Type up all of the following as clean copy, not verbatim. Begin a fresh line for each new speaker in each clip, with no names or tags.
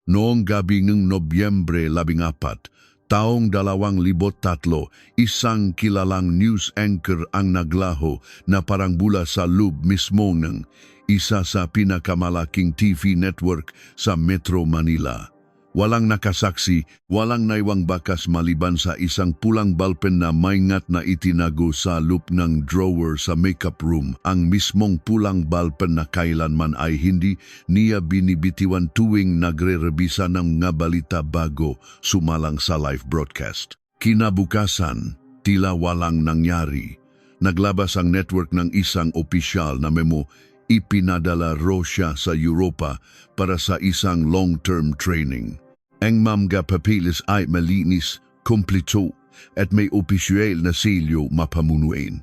Noong gabi ng Nobyembre 14, taong 2003, isang kilalang news anchor ang naglaho na parang bula sa loob mismo ng isa sa pinakamalaking TV network sa Metro Manila. Walang nakasaksi, walang naiwang bakas maliban sa isang pulang ballpen na maingat na itinago sa loop ng drawer sa makeup room. Ang mismong pulang ballpen na kailanman ay hindi niya binibitiwan tuwing nagre-rebisa ng mga balita bago sumalang sa live broadcast. Kinabukasan, tila walang nangyari. Naglabas ang network ng isang opisyal na memo. Ipinadala siya sa Europa para sa isang long-term training. Ang mga papeles ay malinis, kumpleto at may opisyal na selyo mapamunuin.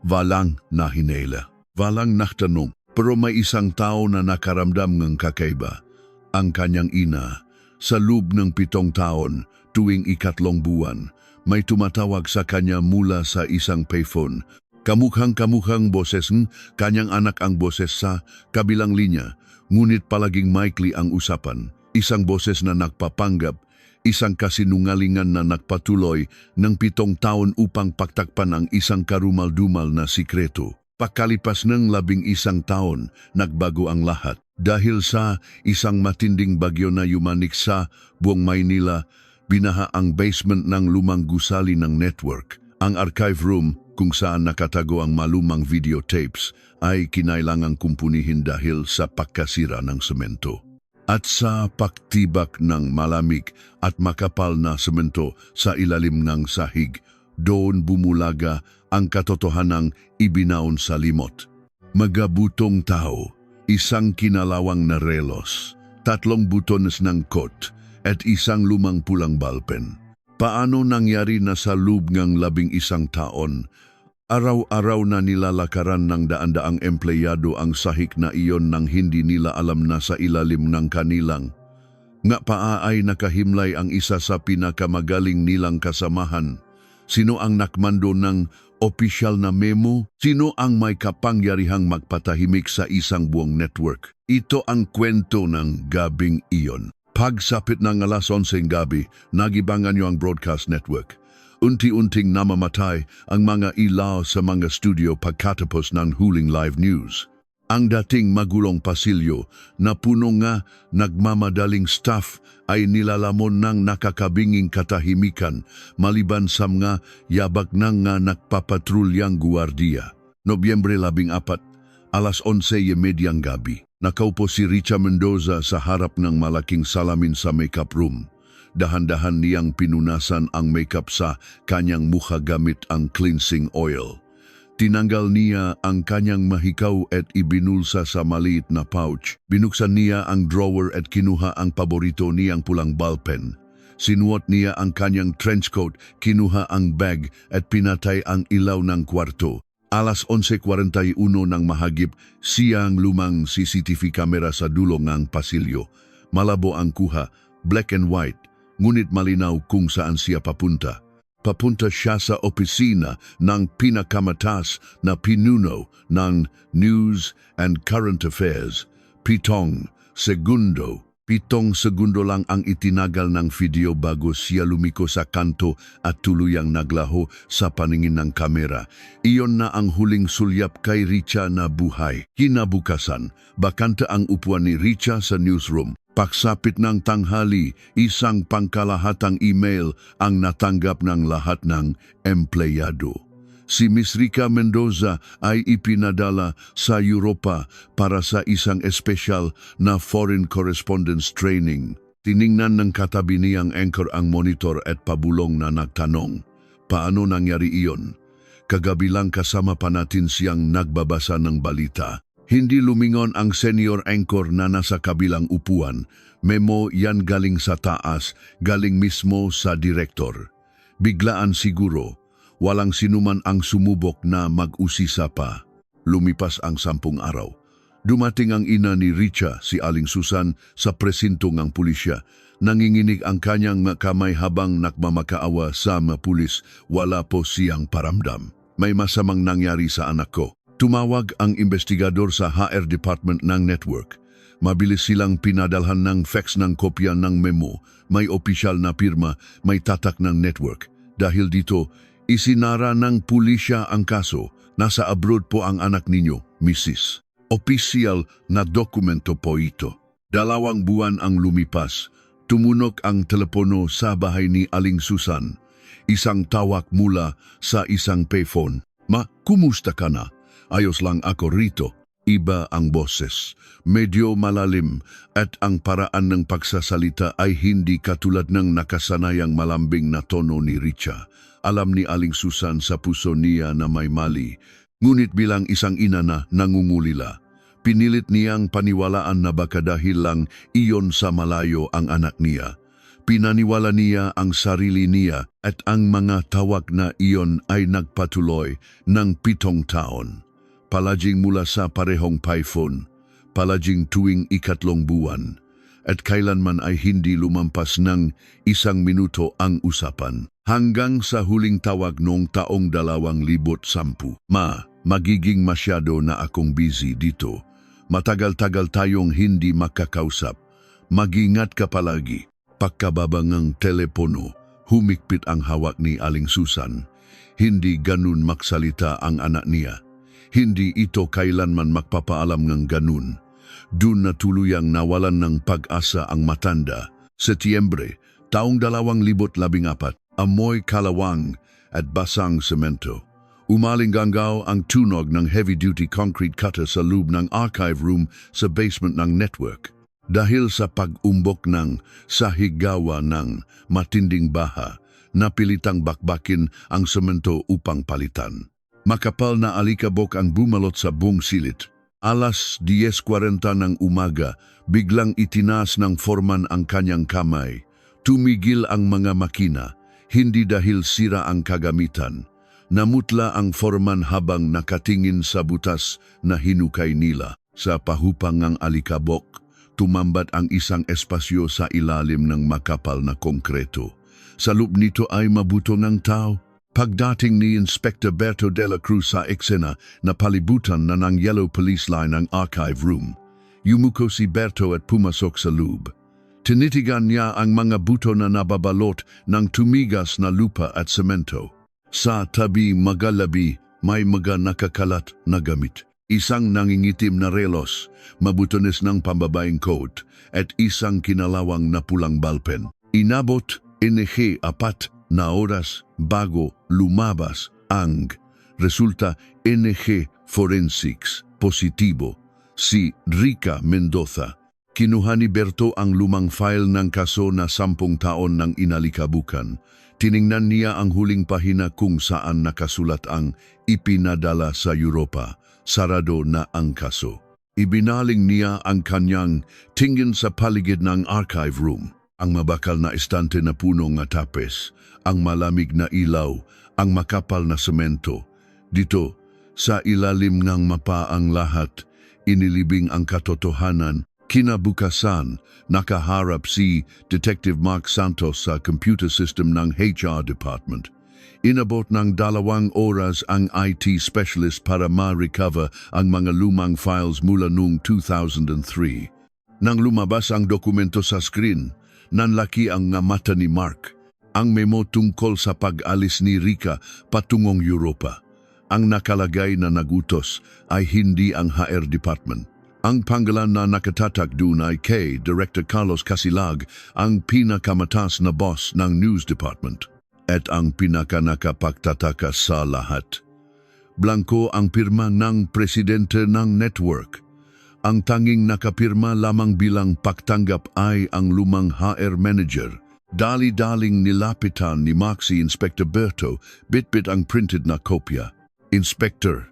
Walang nahinela, walang nagtanong, pero may isang tao na nakaramdam ng kakaiba. Ang kanyang ina, sa loob ng 7 taon, tuwing 3 buwan, may tumatawag sa kanya mula sa isang payphone. Kamukhang boses ng kanyang anak ang boses sa kabilang linya, ngunit palaging maikli ang usapan. Isang boses na nagpapanggap, isang kasinungalingan na nagpatuloy ng 7 taon upang pagtakpan ang isang karumal-dumal na sikreto. Pagkalipas ng 11 taon, nagbago ang lahat. Dahil sa isang matinding bagyo na yumanik sa buong Maynila, binaha ang basement ng lumang gusali ng network. Ang archive room, kung saan nakatago ang malumang videotapes, ay kinailangang kumpunihin dahil sa pagkasira ng semento. At sa pagtibak ng malamig at makapal na semento sa ilalim ng sahig, doon bumulaga ang katotohanang ibinaon sa limot. Magabutong tao, isang kinalawang na relos, 3 butones ng coat, at isang lumang pulang ballpen. Paano nangyari na sa loob ng 11 taon? Araw-araw na nilalakaran ng daan-daang empleyado ang sahig na iyon nang hindi nila alam na sa ilalim ng kanilang nga paa ay nakahimlay ang isa sa pinakamagaling nilang kasamahan. Sino ang nakmando ng opisyal na memo? Sino ang may kapangyarihang magpatahimik sa isang buong network? Ito ang kwento ng gabing iyon. Pagsapit ng alas 11 gabi, nagibangan niyo ang broadcast network. Unti-unting namamatay ang mga ilaw sa mga studio pagkatapos ng huling live news. Ang dating magulong pasilyo na puno nga nagmamadaling staff ay nilalamon ng nakakabinging katahimikan maliban sa mga yabag ng nga nagpapatrulyang guwardiya. Nobyembre 14, alas 11:30 gabi. Nakaupo si Richa Mendoza sa harap ng malaking salamin sa makeup room. Dahan-dahan niyang pinunasan ang makeup sa kanyang mukha gamit ang cleansing oil. Tinanggal niya ang kanyang mahikaw at ibinulsa sa maliit na pouch. Binuksan niya ang drawer at kinuha ang paborito niyang pulang ballpen. Sinuot niya ang kanyang trench coat, kinuha ang bag at pinatay ang ilaw ng kwarto. Alas 11:41 ng mahagip, siyang lumang CCTV camera sa dulo ng pasilyo. Malabo ang kuha, black and white. Ngunit malinaw kung saan siya papunta. Papunta siya sa opisina ng pinakamataas na pinuno ng News and Current Affairs. 7 segundo lang ang itinagal ng video bago siya lumiko sa kanto at tuluyang naglaho sa paningin ng kamera. Iyon na ang huling sulyap kay Richa na buhay. Kinabukasan, bakante ang upuan ni Richa sa newsroom. Pagsapit ng tanghali, isang pangkalahatang email ang natanggap ng lahat ng empleyado. Si Miss Rica Mendoza ay ipinadala sa Europa para sa isang espesyal na foreign correspondence training. Tiningnan ng katabi niyang anchor ang monitor at pabulong na nagtanong, paano nangyari iyon? Kagabi lang kasama pa natin siyang nagbabasa ng balita. Hindi lumingon ang senior anchor na nasa kabilang upuan. Memo yan galing sa taas, galing mismo sa direktor. Biglaan siguro, walang sinuman ang sumubok na mag-usisa pa. Lumipas ang 10 araw. Dumating ang ina ni Richa, si Aling Susan, sa presinto ng pulisya. Nanginginig ang kanyang kamay habang nagmamakaawa sa mga pulis. Wala po siyang paramdam. May masamang nangyari sa anak ko. Tumawag ang investigador sa HR department ng network. Mabilis silang pinadalhan ng fax ng kopya ng memo, may opisyal na pirma, may tatak ng network. Dahil dito, isinara ng pulisya ang kaso. Nasa abroad po ang anak ninyo, Mrs. Opisyal na dokumento po ito. 2 buwan ang lumipas. Tumunok ang telepono sa bahay ni Aling Susan. Isang tawag mula sa isang payphone. Ma, kumusta ka na? Ayos lang ako rito. Iba ang boses. Medyo malalim at ang paraan ng pagsasalita ay hindi katulad ng nakasanayang malambing na tono ni Richa. Alam ni Aling Susan sa puso niya na may mali. Ngunit bilang isang ina na nangungulila, pinilit niyang paniwalaan na baka dahil lang iyon sa malayo ang anak niya. Pinaniwala niya ang sarili niya at ang mga tawag na iyon ay nagpatuloy ng 7 taon. Palaging mula sa parehong payphone, palaging tuwing 3 buwan, at kailanman ay hindi lumampas ng 1 minuto ang usapan. Hanggang sa huling tawag noong taong 2010. Ma, magiging masyado na akong busy dito. Matagal-tagal tayong hindi makakausap. Mag-ingat ka palagi. Pagkababangang telepono, humigpit ang hawak ni Aling Susan. Hindi ganun magsalita ang anak niya. Hindi ito kailanman magpapaalam ng ganun. Doon na tuluyang nawalan ng pag-asa ang matanda. Setyembre, taong 2014, amoy kalawang at basang semento. Umalingganggaw ang tunog ng heavy-duty concrete cutter sa loob ng archive room sa basement ng network. Dahil sa pag-umbok ng sahiggawa ng matinding baha, napilitang bakbakin ang semento upang palitan. Makapal na alikabok ang bumalot sa buong silid. Alas 10:40 ng umaga, biglang itinaas ng foreman ang kanyang kamay. Tumigil ang mga makina, hindi dahil sira ang kagamitan. Namutla ang foreman habang nakatingin sa butas na hinukay nila. Sa pahupang ng alikabok, tumambat ang isang espasyo sa ilalim ng makapal na konkreto. Sa loob nito ay mabuto ng tao. Pagdating ni Inspector Berto de la Cruz sa eksena na palibutan na ng yellow police line ang archive room, yumuko si Berto at pumasok sa loob. Tinitigan niya ang mga buto na nababalot ng tumigas na lupa at semento. Sa tabi magalabi, may mga nakakalat na gamit. Isang nangingitim na relos, mabutones ng pambabaeng coat, at isang kinalawang na pulang balpen. Inabot, NG-4 na oras bago lumabas ang resulta NG Forensics positibo si Rica Mendoza. Kinuha ni Berto ang lumang file ng kaso na 10 taon ng inalikabukan. Tiningnan niya ang huling pahina kung saan nakasulat ang ipinadala sa Europa. Sarado na ang kaso. Ibinaling niya ang kanyang tingin sa paligid ng archive room. Ang mabakal na estante na puno ng tapes, ang malamig na ilaw, ang makapal na semento. Dito, sa ilalim ng mapa ang lahat, inilibing ang katotohanan. Kinabukasan, nakaharap si Detective Mark Santos sa computer system ng HR Department. Inabot ng 2 oras ang IT specialist para ma-recover ang mga lumang files mula noong 2003. Nang lumabas ang dokumento sa screen, nanlaki ang nga mata ni Mark. Ang memo tungkol sa pag-alis ni Rica patungong Europa. Ang nakalagay na nagutos ay hindi ang HR Department. Ang pangalan na nakatatag doon ay kay Director Carlos Casilag, ang pinakamataas na boss ng News Department. At ang pinakanakapagtataka sa lahat, blanko ang pirma ng presidente ng network. Ang tanging nakapirma lamang bilang pagtanggap ay ang lumang HR manager. Dali-daling nilapitan ni Maxi Inspector Berto, bit-bit ang printed na kopya. Inspector,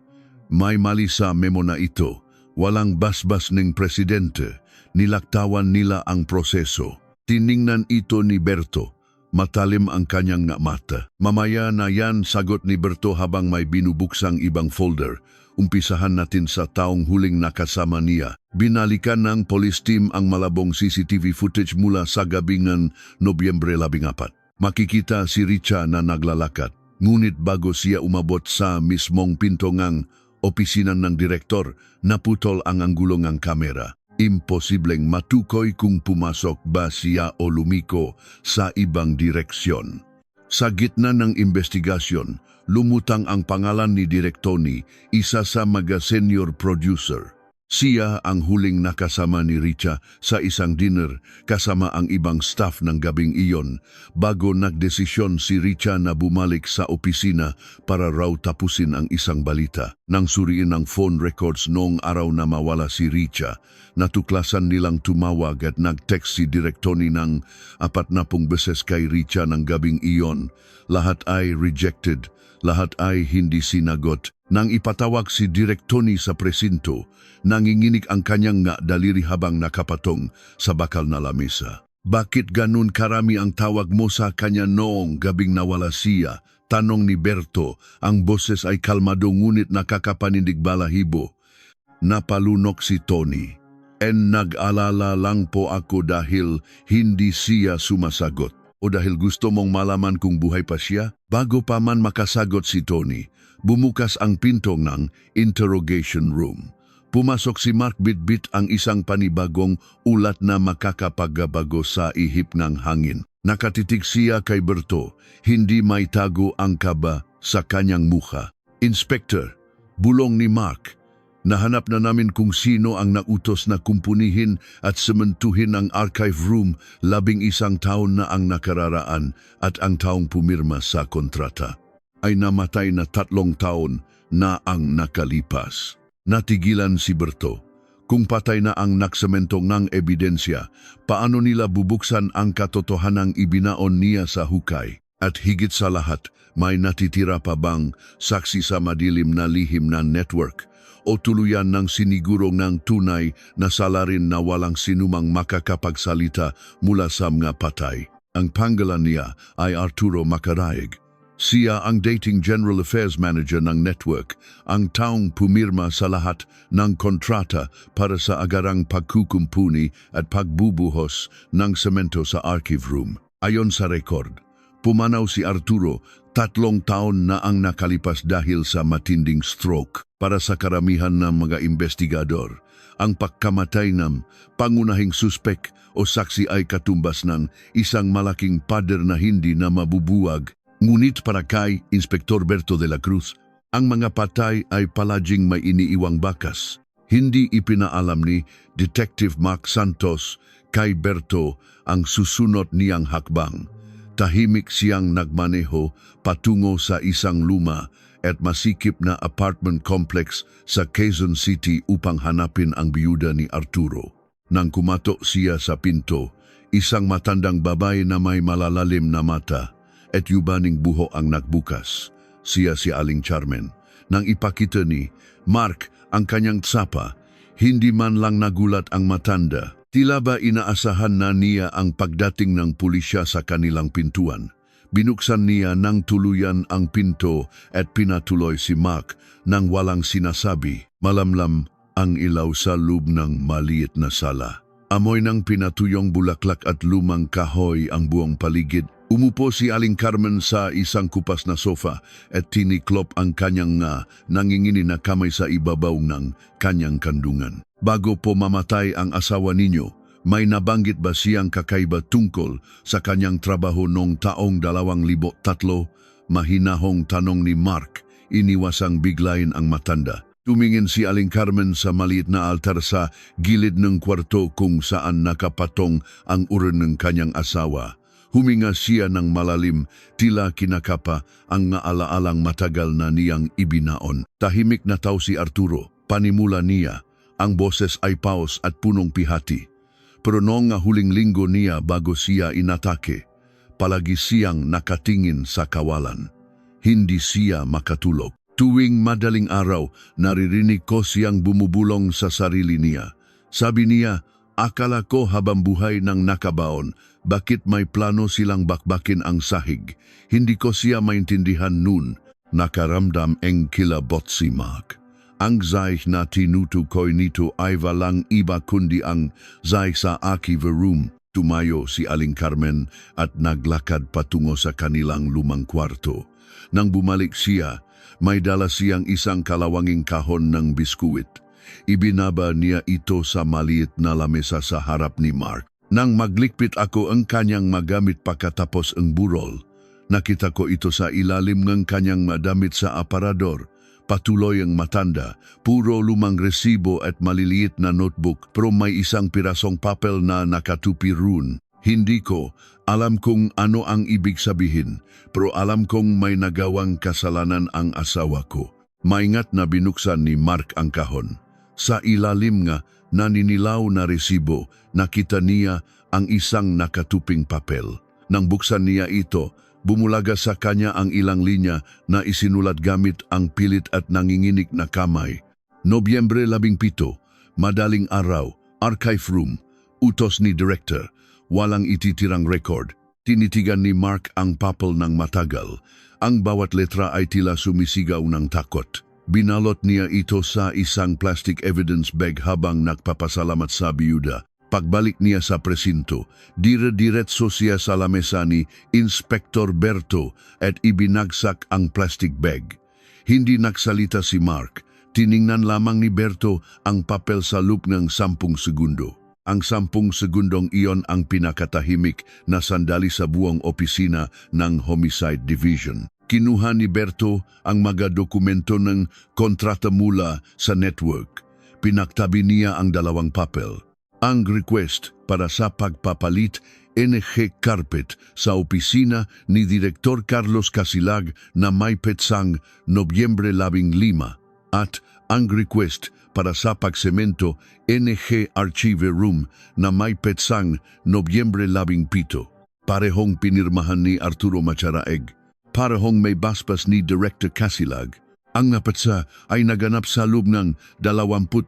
may mali sa memo na ito. Walang basbas ng presidente. Nilaktawan nila ang proseso. Tiningnan ito ni Berto. Matalim ang kanyang nga mata. Mamaya na yan, sagot ni Berto habang may binubuksang ibang folder. Umpisahan natin sa taong huling nakasama niya. Binalikan ng police team ang malabong CCTV footage mula sa gabingan Nobyembre 14. Makikita si Richa na naglalakad. Ngunit bago siya umabot sa mismong pinto ng opisina ng direktor, naputol ang anggulo ng kamera. Imposibleng matukoy kung pumasok ba siya o lumiko sa ibang direksyon. Sa gitna ng investigasyon, lumutang ang pangalan ni Direk Tony, isa sa mga senior producer. Siya ang huling nakasama ni Richa sa isang dinner kasama ang ibang staff ng gabing iyon bago nagdesisyon si Richa na bumalik sa opisina para raw tapusin ang isang balita. Nang suriin ang phone records noong araw na mawala si Richa, natuklasan nilang tumawag at nag-text si Direk Tony ng 40 beses kay Richa ng gabing iyon. Lahat ay rejected, lahat ay hindi sinagot. Nang ipatawag si Direk Tony sa presinto, nanginginig ang kanyang nga daliri habang nakapatong sa bakal na lamesa. Bakit ganun karami ang tawag mo sa kanya noong gabing nawala siya? Tanong ni Berto, ang boses ay kalmado ngunit nakakapanindig balahibo. Napalunok si Tony. Nag-alala lang po ako dahil hindi siya sumasagot. O dahil gusto mong malaman kung buhay pa siya? Bago pa man makasagot si Tony, bumukas ang pinto ng interrogation room. Pumasok si Mark bitbit ang isang panibagong ulat na makakapagbago sa ihip ng hangin. Nakatitig siya kay Berto, hindi may tago ang kaba sa kanyang mukha. Inspector, bulong ni Mark. Nahanap na namin kung sino ang nautos na kumpunihin at sementuhin ang archive room 11 taon na ang nakararaan at ang taong pumirma sa kontrata ay namatay na 3 taon na ang nakalipas. Natigilan si Berto. Kung patay na ang naksemento ng ebidensya, paano nila bubuksan ang katotohanang ibinaon niya sa hukay? At higit sa lahat, may natitira pa bang saksi sa madilim na lihim na network o tuluyan ng sinigurong ng tunay na salarin na walang sinumang makakapagsalita mula sa mga patay? Ang pangalan niya ay Arturo Macaraig. Siya ang dating General Affairs Manager ng network, ang taong pumirma sa lahat ng kontrata para sa agarang pagkukumpuni at pagbubuhos ng semento sa archive room. Ayon sa record, pumanaw si Arturo 3 taon na ang nakalipas dahil sa matinding stroke. Para sa karamihan ng mga investigador, ang pagkamatay ng pangunahing suspek o saksi ay katumbas ng isang malaking pader na hindi na mabubuwag. Ngunit para kay Inspektor Berto de la Cruz, ang mga patay ay palaging may iniiwang bakas. Hindi ipinaalam ni Detective Mark Santos kay Berto ang susunod niyang hakbang. Tahimik siyang nagmaneho patungo sa isang luma at masikip na apartment complex sa Quezon City upang hanapin ang biyuda ni Arturo. Nang kumatok siya sa pinto, isang matandang babae na may malalalim na mata at yubaning buho ang nagbukas. Siya si Aling Carmen. Nang ipakita ni Mark ang kanyang tsapa, hindi man lang nagulat ang matanda. Tila ba inaasahan na niya ang pagdating ng pulisya sa kanilang pintuan. Binuksan niya ng tuluyan ang pinto at pinatuloy si Mark nang walang sinasabi. Malamlam ang ilaw sa loob ng maliit na sala. Amoy ng pinatuyong bulaklak at lumang kahoy ang buong paligid. Umupo si Aling Carmen sa isang kupas na sofa at tiniklop ang kanyang nangingini na kamay sa ibabaw ng kanyang kandungan. Bago po mamatay ang asawa ninyo, may nabanggit ba siyang kakaiba tungkol sa kanyang trabaho noong taong 2003? Mahinahong tanong ni Mark, iniwasang biglayin ang matanda. Tumingin si Aling Carmen sa maliit na altar sa gilid ng kwarto kung saan nakapatong ang urn ng kanyang asawa. Huminga siya ng malalim, tila kinakapa ang ngaalaalang matagal na niyang ibinaon. Tahimik na tao si Arturo, panimula niya, ang boses ay paos at punong pihati. Pero noong huling linggo niya bago siya inatake, palagi siyang nakatingin sa kawalan. Hindi siya makatulog. Tuwing madaling araw, naririnig ko siyang bumubulong sa sarili niya. Sabi niya, akala ko habang buhay ng nakabaon, bakit may plano silang bakbakin ang sahig? Hindi ko siya maintindihan noon. Nakaramdam ang kilabot si Mark. Ang zayh na tinutukoy nito ay walang iba kundi ang zayh sa archive room. Tumayo si Aling Carmen at naglakad patungo sa kanilang lumang kwarto. Nang bumalik siya, may dala siyang isang kalawanging kahon ng biskuit. Ibinaba niya ito sa maliit na lamesa sa harap ni Mark. Nang maglikpit ako ang kanyang magamit pagkatapos ang burol, nakita ko ito sa ilalim ng kanyang madamit sa aparador. Patuloy ang matanda, puro lumang resibo at maliliit na notebook pero may isang pirasong papel na nakatupi roon. Hindi ko alam kung ano ang ibig sabihin, pero alam kong may nagawang kasalanan ang asawa ko. Maingat na binuksan ni Mark ang kahon. Sa ilalim nga naninilaw na resibo, nakita niya ang isang nakatuping papel. Nang buksan niya ito, bumulaga sa kanya ang ilang linya na isinulat gamit ang pilit at nanginginig na kamay. Nobyembre 17, madaling araw, archive room, utos ni director, walang ititirang record. Tinitigan ni Mark ang papel ng matagal. Ang bawat letra ay tila sumisigaw ng takot. Binalot niya ito sa isang plastic evidence bag habang nagpapasalamat sa biyuda. Pagbalik niya sa presinto, dire-diretso siya sa lamesa ni Inspector Berto at ibinagsak ang plastic bag. Hindi nagsalita si Mark. Tiningnan lamang ni Berto ang papel sa loob ng 10 segundo. Ang 10 segundong iyon ang pinakatahimik na sandali sa buong opisina ng Homicide Division. Kinuha ni Berto ang mga dokumento ng kontrata mula sa network. Pinaktabi niya ang 2 papel. Ang request para sa pagpapalit NG carpet sa opisina ni Direktor Carlos Casilag na may petsang Nobyembre 15 at ang request para sa pagsemento NG archive room na may petsang Nobyembre 17. Parehong pinirmahan ni Arturo Macharaeg. Parehong may basbas ni Director Casilag. Ang napatsa ay naganap sa loob ng 24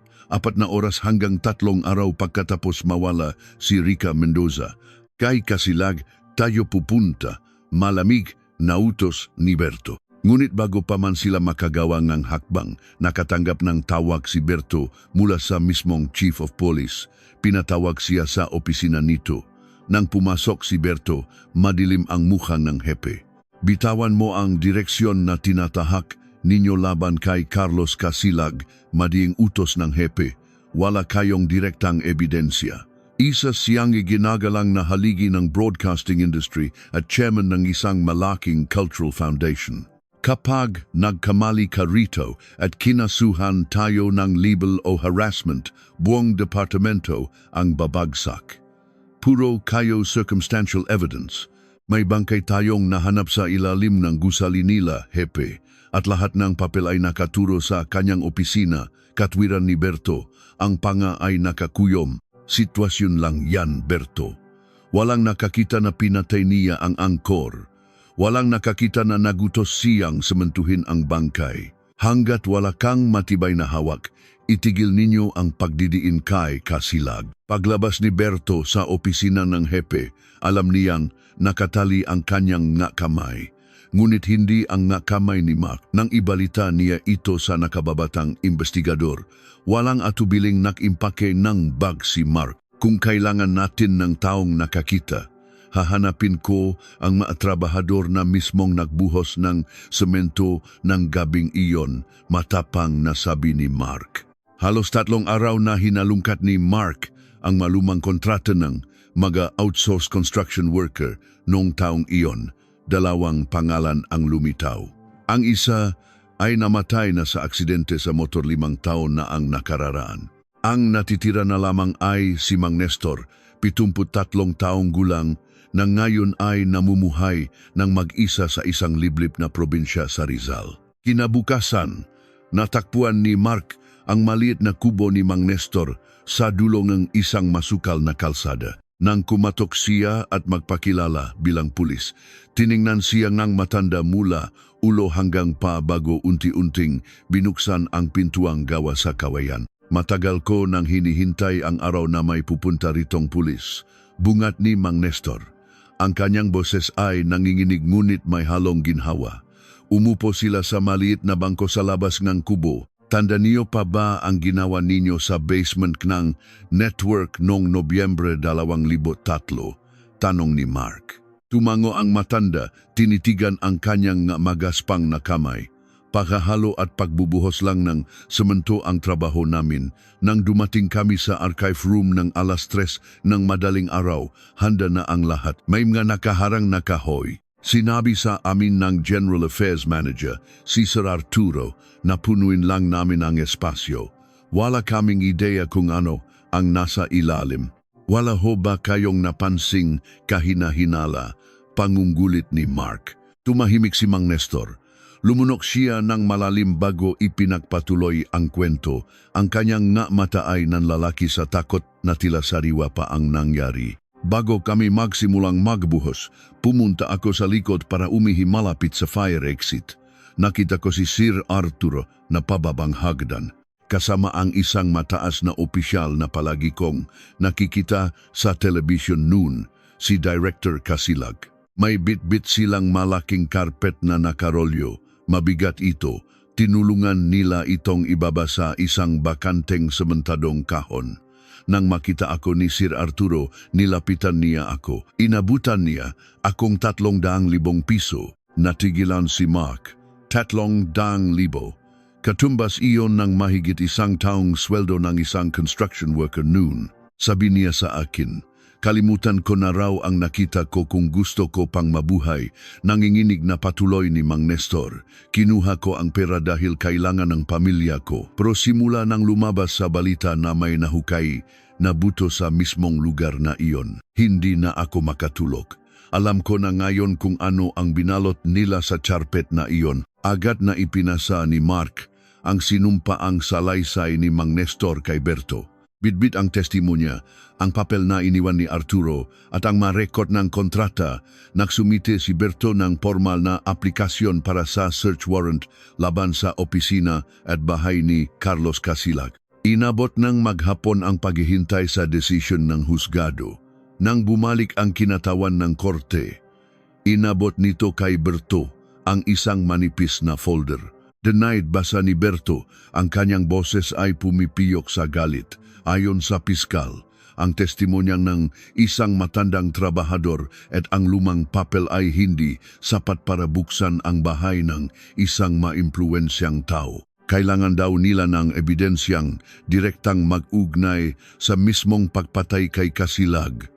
na oras hanggang 3 araw pagkatapos mawala si Rica Mendoza. Kay Casilag, tayo pupunta, malamig na utos ni Berto. Ngunit bago pa man sila makagawa ng hakbang, nakatanggap ng tawag si Berto mula sa mismong Chief of Police. Pinatawag siya sa opisina nito. Nang pumasok si Berto, madilim ang mukha ng hepe. Bitawan mo ang direksyon na tinatahak ninyo laban kay Carlos Casilag, madiing utos ng hepe. Wala kayong direktang ebidensya. Isa siyang iginagalang na haligi ng broadcasting industry at chairman ng isang malaking cultural foundation. Kapag nagkamali ka rito at kinasuhan tayo ng libel o harassment, buong departamento ang babagsak. Puro kayo circumstantial evidence. May bangkay tayong nahanap sa ilalim ng gusali nila, hepe. At lahat ng papel ay nakaturo sa kanyang opisina, katwiran ni Berto. Ang panga ay nakakuyom. Sitwasyon lang yan, Berto. Walang nakakita na pinatay niya ang angkor. Walang nakakita na nagutos siyang sementuhin ang bangkay. Hanggat wala kang matibay na hawak, itigil ninyo ang pagdidiin kay Casilag. Paglabas ni Berto sa opisina ng hepe, alam niyang nakatali ang kanyang nga kamay. Ngunit hindi ang nga kamay ni Mark. Nang ibalita niya ito sa nakababatang investigador, walang atubiling nakimpake ng bag si Mark. Kung kailangan natin ng taong nakakita, hahanapin ko ang mga trabahador na mismong nagbuhos ng semento ng gabing iyon, matapang na sabi ni Mark. Halos 3 araw na hinalungkat ni Mark ang malumang kontrata ng mga outsourced construction worker noong taong iyon. 2 pangalan ang lumitaw. Ang isa ay namatay na sa aksidente sa motor 5 taon na ang nakararaan. Ang natitira na lamang ay si Mang Nestor, 73 taong gulang, na ngayon ay namumuhay ng mag-isa sa isang liblib na probinsya sa Rizal. Kinabukasan, natakpuan ni Mark ang maliit na kubo ni Mang Nestor sa dulo ng isang masukal na kalsada. Nang kumatok siya at magpakilala bilang pulis, tiningnan siya ng matanda mula ulo hanggang pa bago unti-unting binuksan ang pintuang gawa sa kawayan. Matagal ko nang hinihintay ang araw na may pupunta ritong pulis, bungat ni Mang Nestor. Ang kanyang boses ay nanginginig ngunit may halong ginhawa. Umupo sila sa maliit na bangko sa labas ng kubo. Tanda niyo pa ba ang ginawa ninyo sa basement ng network noong Nobyembre 2003? Tanong ni Mark. Tumango ang matanda, tinitigan ang kanyang magaspang na kamay. Paghahalo at pagbubuhos lang ng semento ang trabaho namin. Nang dumating kami sa archive room ng alas 3 ng madaling araw, handa na ang lahat. May mga nakaharang na kahoy. Sinabi sa amin ng General Affairs Manager, si Sir Arturo, na punuin lang namin ang espasyo. Wala kaming ideya kung ano ang nasa ilalim. Wala ho ba kayong napansing kahina-hinala? Pangungulit ni Mark. Tumahimik si Mang Nestor. Lumunok siya ng malalim bago ipinagpatuloy ang kwento. Ang kanyang nga mata ay nanlalaki sa takot na tila sariwa pa ang nangyari. Bago kami magsimulang magbuhos, pumunta ako sa likod para umihi malapit sa fire exit. Nakita ko si Sir Arturo na pababang hagdan, kasama ang isang mataas na opisyal na palagi kong nakikita sa television noon, si Director Casilag. May bit-bit silang malaking karpet na nakarolyo. Mabigat ito, tinulungan nila itong ibaba sa isang bakanteng sementadong kahon. Nang makita ako ni Sir Arturo, nilapitan niya ako. Inabutan niya akong 300,000 piso. Natigilan si Mark. 300,000. Katumbas iyon ng mahigit isang taong sweldo ng isang construction worker noon. Sabi niya sa akin, kalimutan ko na raw ang nakita ko kung gusto ko pang mabuhay. Nanginginig na patuloy ni Mang Nestor. Kinuha ko ang pera dahil kailangan ng pamilya ko. Pero simula nang lumabas sa balita na may nahukay na buto sa mismong lugar na iyon, hindi na ako makatulog. Alam ko na ngayon kung ano ang binalot nila sa charpet na iyon. Agad na ipinasa ni Mark ang sinumpaang salaysay ni Mang Nestor kay Berto. Bitbit ang testimonya, ang papel na iniwan ni Arturo at ang ma-record ng kontrata. Nagsumite si Berto ng formal na aplikasyon para sa search warrant laban sa opisina at bahay ni Carlos Casilag. Inabot ng maghapon ang paghihintay sa desisyon ng husgado. Nang bumalik ang kinatawan ng korte, inabot nito kay Berto ang isang manipis na folder. Denied basa ni Berto, ang kanyang boses ay pumipiyok sa galit. Ayon sa piskal, ang testimonyang ng isang matandang trabahador at ang lumang papel ay hindi sapat para buksan ang bahay ng isang maimpluwensyang tao. Kailangan daw nila ng ebidensyang direktang mag-ugnay sa mismong pagpatay kay Casilag.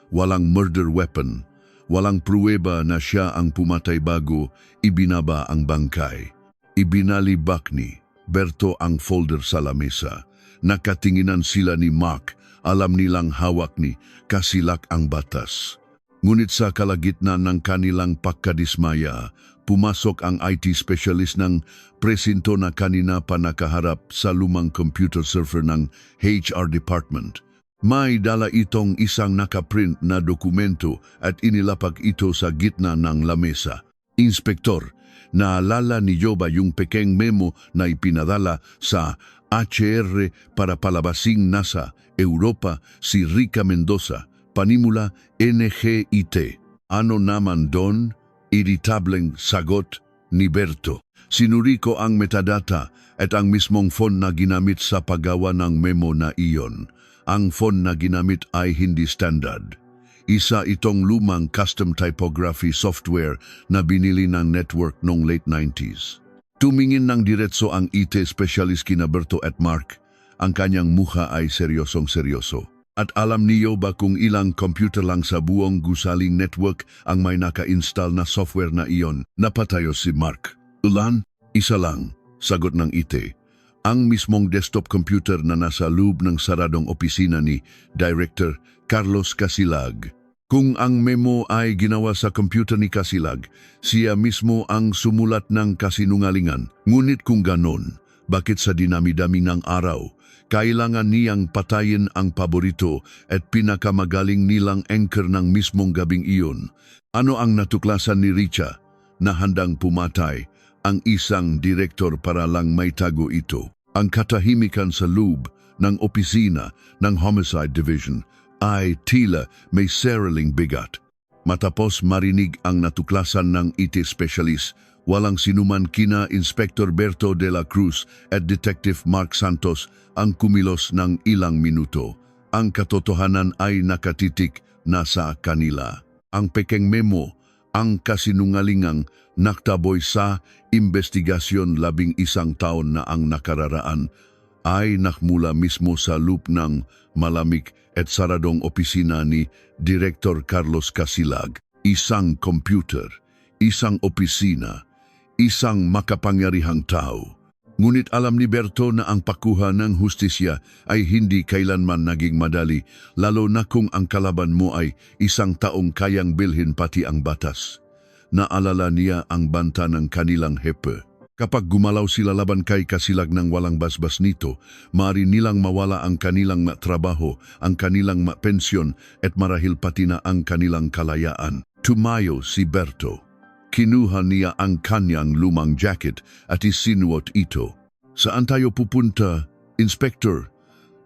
Walang murder weapon, walang pruweba na siya ang pumatay bago ibinaba ang bangkay. Ibinalibak ni Berto ang folder sa lamesa. Nakatinginan sila ni Mark, alam nilang hawak ni Casilag ang batas. Ngunit sa kalagitnaan ng kanilang pagkadismaya, pumasok ang IT specialist ng presinto na kanina pa nakaharap sa lumang computer server ng HR department. May dala itong isang nakaprint na dokumento at inilapag ito sa gitna ng lamesa. Inspektor, naalala niyo ba yung pekeng memo na ipinadala sa HR para palabasing nasa Europa si Rica Mendoza, panimula NGIT? Ano naman doon? Iritableng sagot ni Berto. Sinuri ko ang metadata at ang mismong font na ginamit sa paggawa ng memo na iyon. Ang font na ginamit ay hindi standard. Isa itong lumang custom typography software na binili ng network noong late 90s. Tumingin ng diretso ang IT specialist kina Berto at Mark. Ang kanyang mukha ay seryosong-seryoso. At alam niyo ba kung ilang computer lang sa buong gusaling network ang may naka-install na software na iyon? Napatayo si Mark. Ulan? Isa lang, sagot ng IT. Ang mismong desktop computer na nasa loob ng saradong opisina ni Director Carlos Casilag. Kung ang memo ay ginawa sa computer ni Casilag, siya mismo ang sumulat ng kasinungalingan. Ngunit kung ganon, bakit sa dinami-dami ng araw, kailangan niyang patayin ang paborito at pinakamagaling nilang anchor ng mismong gabing iyon? Ano ang natuklasan ni Richa na handang pumatay ang isang direktor para lang may tago ito? Ang katahimikan sa loob ng opisina ng Homicide Division ay tila may sariling bigat. Matapos marinig ang natuklasan ng IT specialist, walang sinuman kina Inspector Berto de la Cruz at Detective Mark Santos ang kumilos ng ilang minuto. Ang katotohanan ay nakatitik na sa kanila. Ang pekeng memo Ang kasinungalingang naktaboy sa investigasyon 11 taon na ang nakararaan ay nakmula mismo sa loob ng malamig at saradong opisina ni Director Carlos Casilag. Isang computer, isang opisina, isang makapangyarihang tao. Ngunit alam ni Berto na ang pakuha ng hustisya ay hindi kailanman naging madali, lalo na kung ang kalaban mo ay isang taong kayang bilhin pati ang batas. Naalala niya ang banta ng kanilang hepe. Kapag gumalaw sila laban kay Casilag ng walang basbas nito, maaari nilang mawala ang kanilang trabaho, ang kanilang pensyon at marahil pati na ang kanilang kalayaan. Tumayo si Berto. Kinuha niya ang kanyang lumang jacket at isinuot ito. Saan tayo pupunta, Inspector?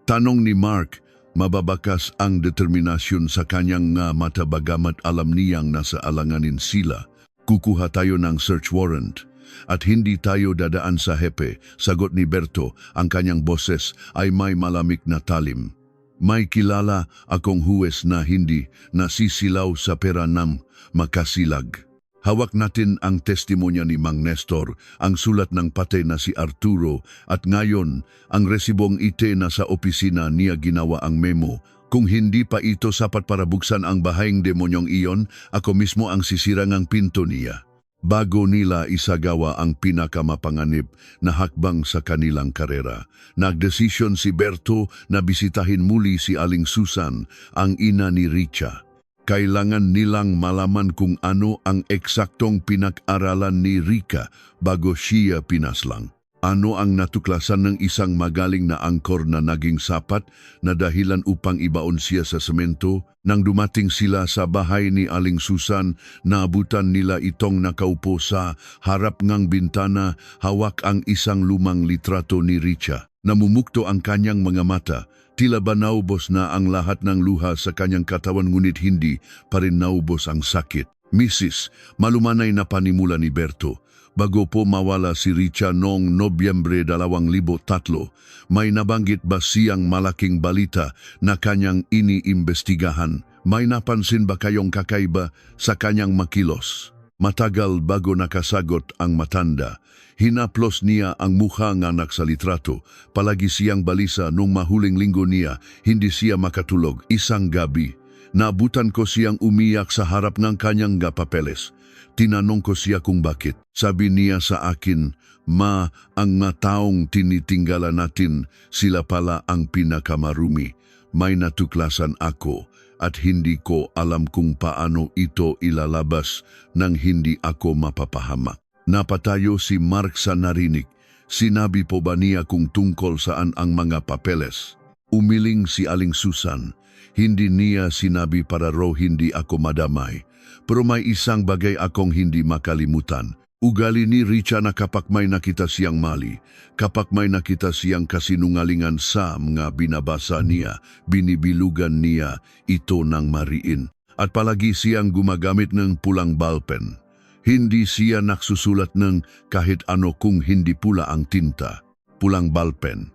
Tanong ni Mark, mababakas ang determinasyon sa kanyang mata bagamat alam niyang nasa alanganin sila. Kukuha tayo ng search warrant. At hindi tayo dadaan sa hepe, sagot ni Berto, ang kanyang boses ay may malamig na talim. May kilala akong huwes na hindi nasisilaw sa pera ng makasilag. Hawak natin ang testimonya ni Mang Nestor, ang sulat ng patay na si Arturo, at ngayon ang resibong ite na sa opisina niya ginawa ang memo. Kung hindi pa ito sapat para buksan ang bahayang demonyong iyon, ako mismo ang sisirang ang pinto niya. Bago nila isagawa ang pinakamapanganib na hakbang sa kanilang karera, nagdesisyon si Berto na bisitahin muli si Aling Susan, ang ina ni Richa. Kailangan nilang malaman kung ano ang eksaktong pinag-aralan ni Rica bago siya pinaslang. Ano ang natuklasan ng isang magaling na angkor na naging sapat na dahilan upang ibaon siya sa semento? Nang dumating sila sa bahay ni Aling Susan, naabutan nila itong nakaupo sa harap ngang bintana, hawak ang isang lumang litrato ni Richa. Namumukto ang kanyang mga mata. Tila ba naubos na ang lahat ng luha sa kanyang katawan ngunit hindi pa rin naubos ang sakit. Mrs., malumanay na panimula ni Berto. Bago po mawala si Richa noong Nobyembre 2003, may nabanggit ba siyang malaking balita na kanyang iniimbestigahan? May napansin ba kayong kakaiba sa kanyang makilos? Matagal bago nakasagot ang matanda, hinaplos niya ang mukha ng anak sa litrato. Palagi siyang balisa nung mahuling linggo niya, hindi siya makatulog. Isang gabi, naabutan ko siyang umiyak sa harap ng kanyang papeles. Tinanong ko siya kung bakit. Sabi niya sa akin, "Ma, ang mga taong tinitinggalan natin, sila pala ang pinakamarumi. May natuklasan ako at hindi ko alam kung paano ito ilalabas nang hindi ako mapapahamak." Napatayo si Mark sa narinig. Sinabi po ba niya kung tungkol saan ang mga papeles? Umiling si Aling Susan. Hindi niya sinabi para raw hindi ako madamay. Pero may isang bagay akong hindi makalimutan. Ugali ni Richa na kapag may nakita siyang mali, kapag may nakita siyang kasinungalingan sa mga binabasa niya, binibilugan niya ito ng mariin. At palagi siyang gumagamit ng pulang ballpen. Hindi siya naksusulat ng kahit ano kung hindi pula ang tinta. Pulang ballpen.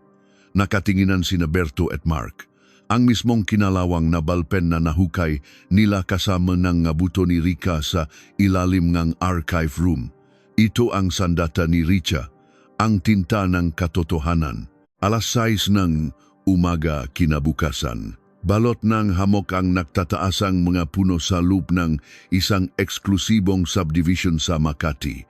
Nakatinginan sina Berto at Mark. Ang mismong kinalawang na ballpen na nahukay nila kasama ng buto ni Rica sa ilalim ng archive room. Ito ang sandata ni Richa, ang tinta ng katotohanan. 6:00 ng umaga kinabukasan. Balot ng hamok ang nagtataasang mga puno sa loob ng isang eksklusibong subdivision sa Makati.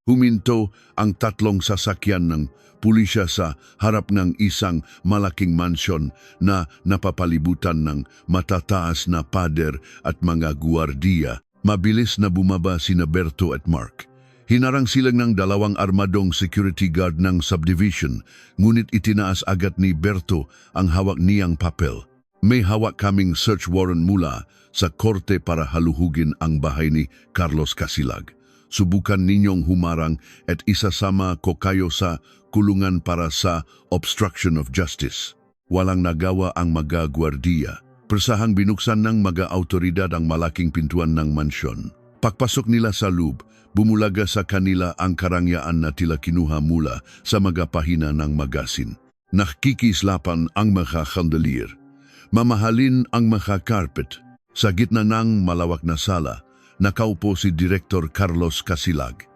Huminto ang 3 sasakyan ng pulisya sa harap ng isang malaking mansyon na napapalibutan ng matataas na pader at mga guwardiya. Mabilis na bumaba sina Berto at Mark. Hinarang silang ng 2 armadong security guard ng subdivision, ngunit itinaas agad ni Berto ang hawak niyang papel. May hawak kaming search warrant mula sa korte para haluhugin ang bahay ni Carlos Casilag. Subukan ninyong humarang at isasama ko kayo sa kulungan para sa obstruction of justice. Walang nagawa ang mga gwardiya. Persahang binuksan ng mga autoridad ang malaking pintuan ng mansyon. Pagpasok nila sa loob, bumulaga sa kanila ang karangyaan na tila kinuha mula sa mga pahina ng magasin. Nakikislapan ang mga chandelier. Mamahalin ang mga carpet. Sa gitna ng malawak na sala, nakaupo si Direktor Carlos Casilag.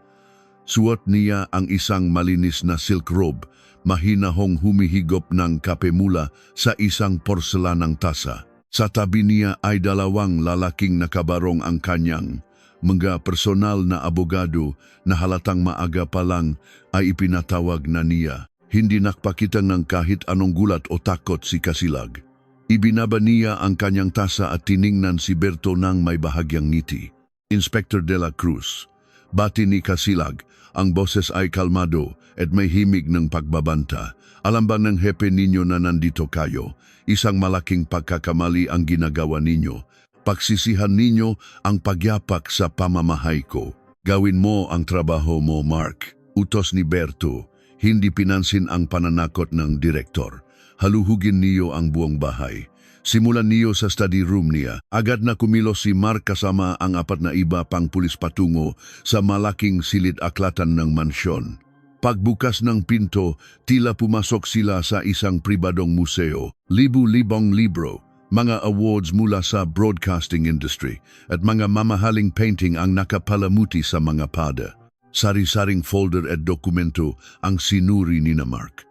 Suot niya ang isang malinis na silk robe, mahinahong humihigop ng kape mula sa isang porselanang tasa. Sa tabi niya ay dalawang lalaking nakabarong ang kanyang mga personal na abogado na halatang maaga pa lang ay ipinatawag na niya. Hindi nakpakita ng kahit anong gulat o takot si Casilag. Ibinaba niya ang kanyang tasa at tiningnan si Berto ng may bahagyang ngiti. Inspector de la Cruz, bati ni Casilag, ang boses ay kalmado at may himig ng pagbabanta. Alam ba ng hepe ninyo na nandito kayo? Isang malaking pagkakamali ang ginagawa ninyo. Pagsisihan ninyo ang pagyapak sa pamamahay ko. Gawin mo ang trabaho mo, Mark. Utos ni Berto. Hindi pinansin ang pananakot ng direktor. Haluhugin niyo ang buong bahay. Simulan niyo sa study room niya. Agad na kumilos si Mark kasama ang 4 na iba pang pulis patungo sa malaking silid-aklatan ng mansyon. Pagbukas ng pinto, tila pumasok sila sa isang pribadong museo. Libu-libong libro, mga awards mula sa broadcasting industry at mga mamahaling painting ang nakapalamuti sa mga pada. Sari-saring folder at dokumento ang sinuri ni na Mark.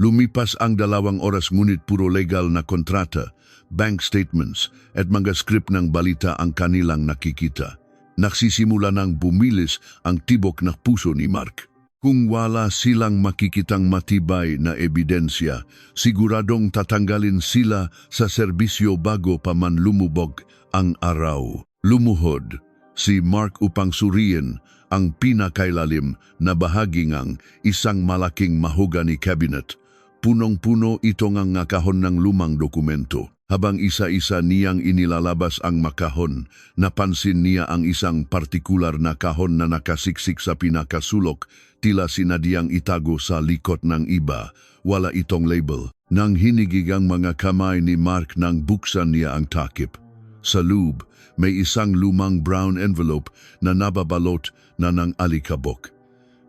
Lumipas ang 2 oras ngunit puro legal na kontrata, bank statements at mga script ng balita ang kanilang nakikita. Nagsisimula ng bumilis ang tibok na puso ni Mark. Kung wala silang makikitang matibay na ebidensya, siguradong tatanggalin sila sa serbisyo bago pa man lumubog ang araw. Lumuhod si Mark upang suriin ang pinakailalim na bahagi ng isang malaking mahogany cabinet. Punong-puno ito ng kahon ng lumang dokumento. Habang isa-isa niyang inilalabas ang makahon, napansin niya ang isang partikular na kahon na nakasiksik sa pinakasulok, tila sinadyang itago sa likod ng iba. Wala itong label. Nang hinigigang mga kamay ni Mark nang buksan niya ang takip. Sa loob, may isang lumang brown envelope na nababalot na ng alikabok.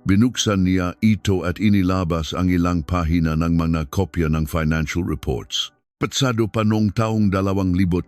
Binuksan niya ito at inilabas ang ilang pahina ng mga kopya ng financial reports. Patsado pa noong taong 2003,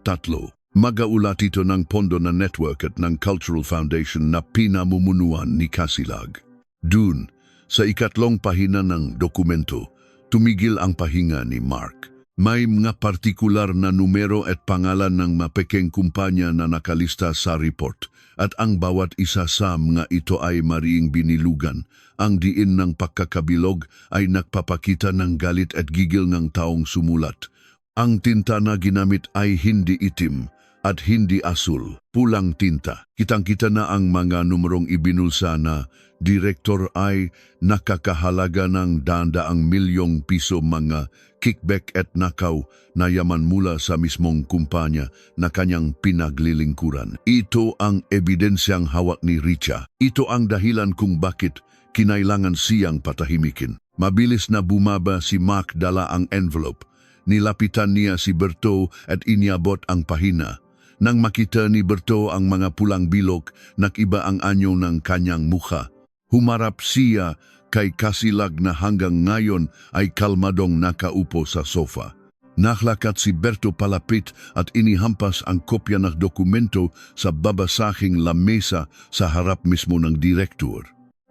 magaulat ito ng pondo na network at ng Cultural Foundation na pinamumunuan ni Casilag. Dun, sa 3 pahina ng dokumento, tumigil ang pahinga ni Mark. May mga partikular na numero at pangalan ng mapekeng kumpanya na nakalista sa report at ang bawat isa sa mga ito ay mariing binilugan. Ang diin ng pagkakabilog ay nagpapakita ng galit at gigil ng taong sumulat. Ang tinta na ginamit ay hindi itim at hindi asul, pulang tinta. Kitang-kita na ang mga numerong ibinulsa na direktor ay nakakahalaga ng daang milyong piso mga kickback at nakaw na yaman mula sa mismong kumpanya na kanyang pinaglilingkuran. Ito ang ebidensyang hawak ni Richa. Ito ang dahilan kung bakit kinailangan siyang patahimikin. Mabilis na bumaba si Mark dala ang envelope. Nilapitan niya si Berto at iniabot ang pahina. Nang makita ni Berto ang mga pulang bilog, nakiba ang anyo ng kanyang mukha. Humarap siya kay Casilag na hanggang ngayon ay kalmadong nakaupo sa sofa. Naklakat si Berto palapit at inihampas ang kopya ng dokumento sa babasahing lamesa sa harap mismo ng direktor.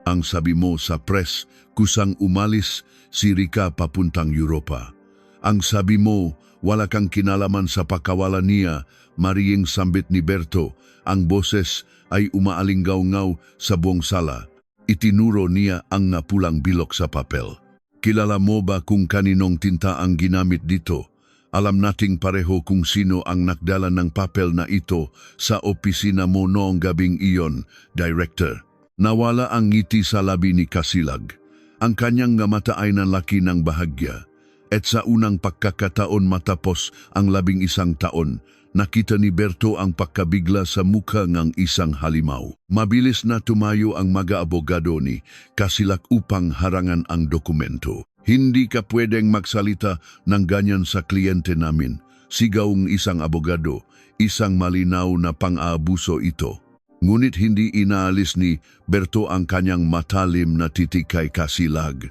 Ang sabi mo sa press, kusang umalis si Rica papuntang Europa. Ang sabi mo, wala kang kinalaman sa pagkawalan niya, mariying sambit ni Berto. Ang boses ay umaalinggaw-ngaw sa buong sala. Itinuro niya ang napulang bilog sa papel. Kilala mo ba kung kaninong tinta ang ginamit dito? Alam nating pareho kung sino ang nakdala ng papel na ito sa opisina mo noong gabing iyon, Director. Nawala ang ngiti sa labi ni Casilag. Ang kanyang mata ay nalaki ng bahagya. At sa unang pagkakataon matapos ang 11 taon, nakita ni Berto ang pagkabigla sa mukha ng isang halimaw. Mabilis na tumayo ang mag-aabogado ni Casilag upang harangan ang dokumento. Hindi ka pwedeng magsalita ng ganyan sa kliyente namin. Sigaw ng isang abogado, isang malinaw na pang-aabuso ito. Ngunit hindi inaalis ni Berto ang kanyang matalim na titig kay Casilag.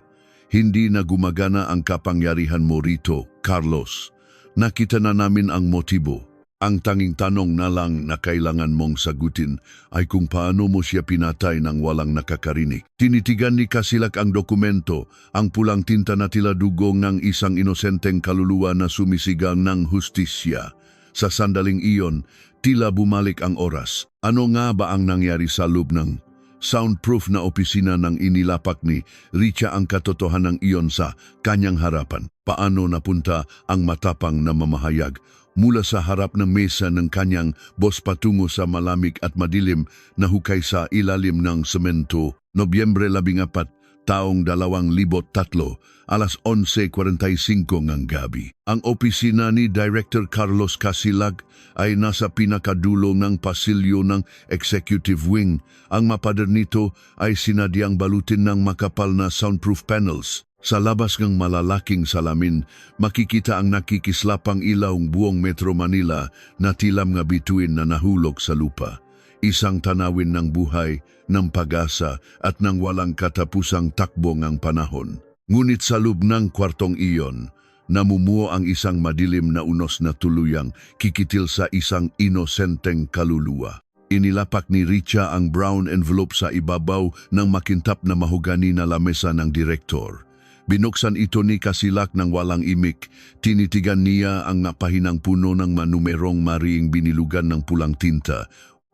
Hindi na gumagana ang kapangyarihan mo rito, Carlos. Nakita na namin ang motibo. Ang tanging tanong na lang na kailangan mong sagutin ay kung paano mo siya pinatay nang walang nakakarinig. Tinitigan ni Casilak ang dokumento, ang pulang tinta na tila dugong ng isang inosenteng kaluluwa na sumisigang ng hustisya. Sa sandaling iyon, tila bumalik ang oras. Ano nga ba ang nangyari sa loob ng soundproof na opisina ng inilapak ni Richa ang katotohanan ng iyon sa kanyang harapan? Paano napunta ang matapang na mamahayag mula sa harap ng mesa ng kanyang boss patungo sa malamig at madilim na hukay sa ilalim ng semento? Nobyembre 14, taong 2003, alas 11:45 ng gabi. Ang opisina ni Director Carlos Casilak ay nasa pinakadulo ng pasilyo ng Executive Wing. Ang mapader nito ay sinadyang balutin ng makapal na soundproof panels. Sa labas ng malalaking salamin, makikita ang nakikislapang ilawng buong Metro Manila na tilam nga bituin na nahulog sa lupa. Isang tanawin ng buhay, ng pag-asa at ng walang katapusang takbo ng panahon. Ngunit sa loob ng kwartong iyon, namumuo ang isang madilim na unos na tuluyang kikitil sa isang inosenteng kaluluwa. Inilapak ni Richa ang brown envelope sa ibabaw ng makintab na mahogani na lamesa ng direktor. Binuksan ito ni Casilak ng walang imik. Tinitigan niya ang napahinang puno ng manumerong mariing binilugan ng pulang tinta.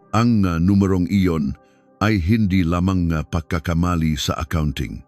Ang numerong iyon ay hindi lamang pagkakamali sa accounting.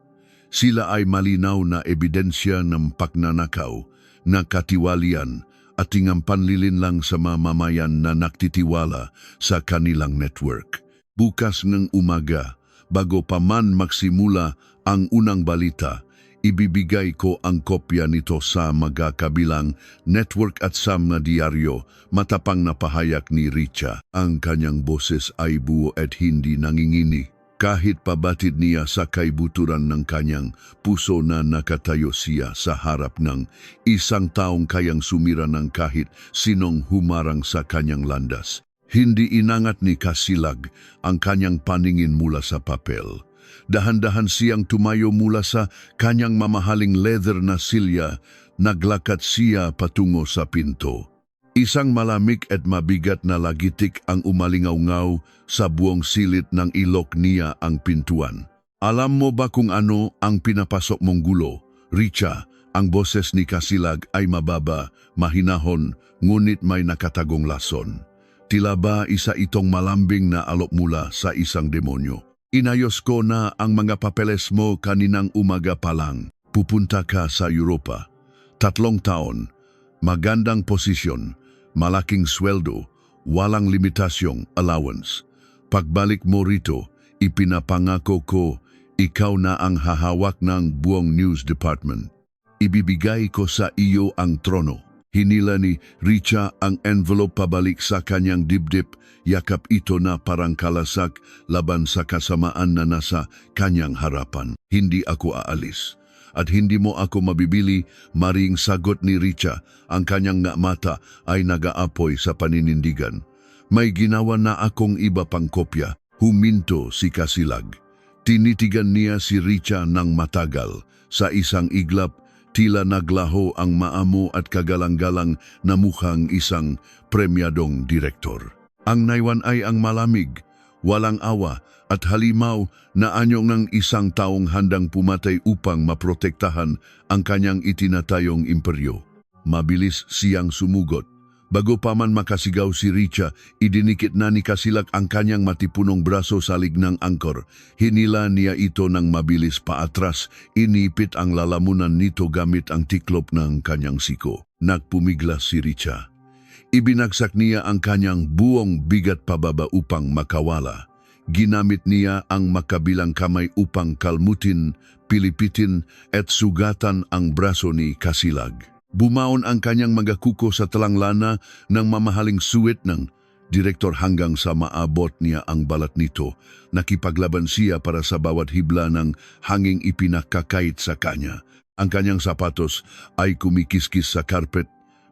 Sila ay malinaw na ebidensya ng pagnanakaw, na katiwalian at tingang panlilin lang sa mamamayan na naktitiwala sa kanilang network. Bukas ng umaga, bago pa man magsimula ang unang balita, ibibigay ko ang kopya nito sa magkakabilang network at sa mga diaryo. Matapang na pahayag ni Richa. Ang kanyang boses ay buo at hindi nangingini. Kahit pabatid niya sa kaibuturan ng kanyang puso na nakatayo siya sa harap ng isang taong kayang sumira ng kahit sinong humarang sa kanyang landas. Hindi inangat ni Casilak ang kanyang paningin mula sa papel. Dahan-dahan siyang tumayo mula sa kanyang mamahaling leather na silya, naglakad siya patungo sa pinto. Isang malamig at mabigat na lagitik ang umalingaw-ngaw sa buong silit ng ilok niya ang pintuan. Alam mo ba kung ano ang pinapasok mong gulo? Richa, ang boses ni Casilak ay mababa, mahinahon, ngunit may nakatagong lason. Tila ba isa itong malambing na alok mula sa isang demonyo? Inayos ko na ang mga papeles mo kaninang umaga pa lang. Pupunta ka sa Europa. 3 taon, magandang posisyon, malaking sweldo, walang limitasyong allowance. Pagbalik mo rito, ipinapangako ko, ikaw na ang hahawak ng buong news department. Ibibigay ko sa iyo ang trono. Hinila ni Richa ang envelope pabalik sa kanyang dibdib, yakap ito na parang kalasak laban sa kasamaan na nasa kanyang harapan. Hindi ako aalis. At hindi mo ako mabibili, maring sagot ni Richa. Ang kanyang mata ay nag-aapoy sa paninindigan. May ginawa na akong iba pang kopya. Huminto si Casilak. Tinitigan niya si Richa ng matagal. Sa isang iglap, tila naglaho ang maamo at kagalang-galang na mukhang isang premyadong direktor. Ang naiwan ay ang malamig, walang awa at halimaw na anyo ng isang taong handang pumatay upang maprotektahan ang kanyang itinatayong imperyo. Mabilis siyang sumugot. Bago pa man makasigaw si Richa, idinikit na ni Casilak ang kanyang matipunong braso sa lignang angkor. Hinila niya ito ng mabilis paatras, inipit ang lalamunan nito gamit ang tiklop ng kanyang siko. Nagpumiglas si Richa. Ibinagsak niya ang kanyang buong bigat pababa upang makawala. Ginamit niya ang makabilang kamay upang kalmutin, pilipitin at sugatan ang braso ni Casilak. Bumaon ang kanyang mga kuko sa talanglana ng mamahaling suwit ng direktor hanggang sa maabot niya ang balat nito. Nakipaglaban siya para sa bawat hibla ng hanging ipinakakait sa kanya. Ang kanyang sapatos ay kumikiskis sa karpet,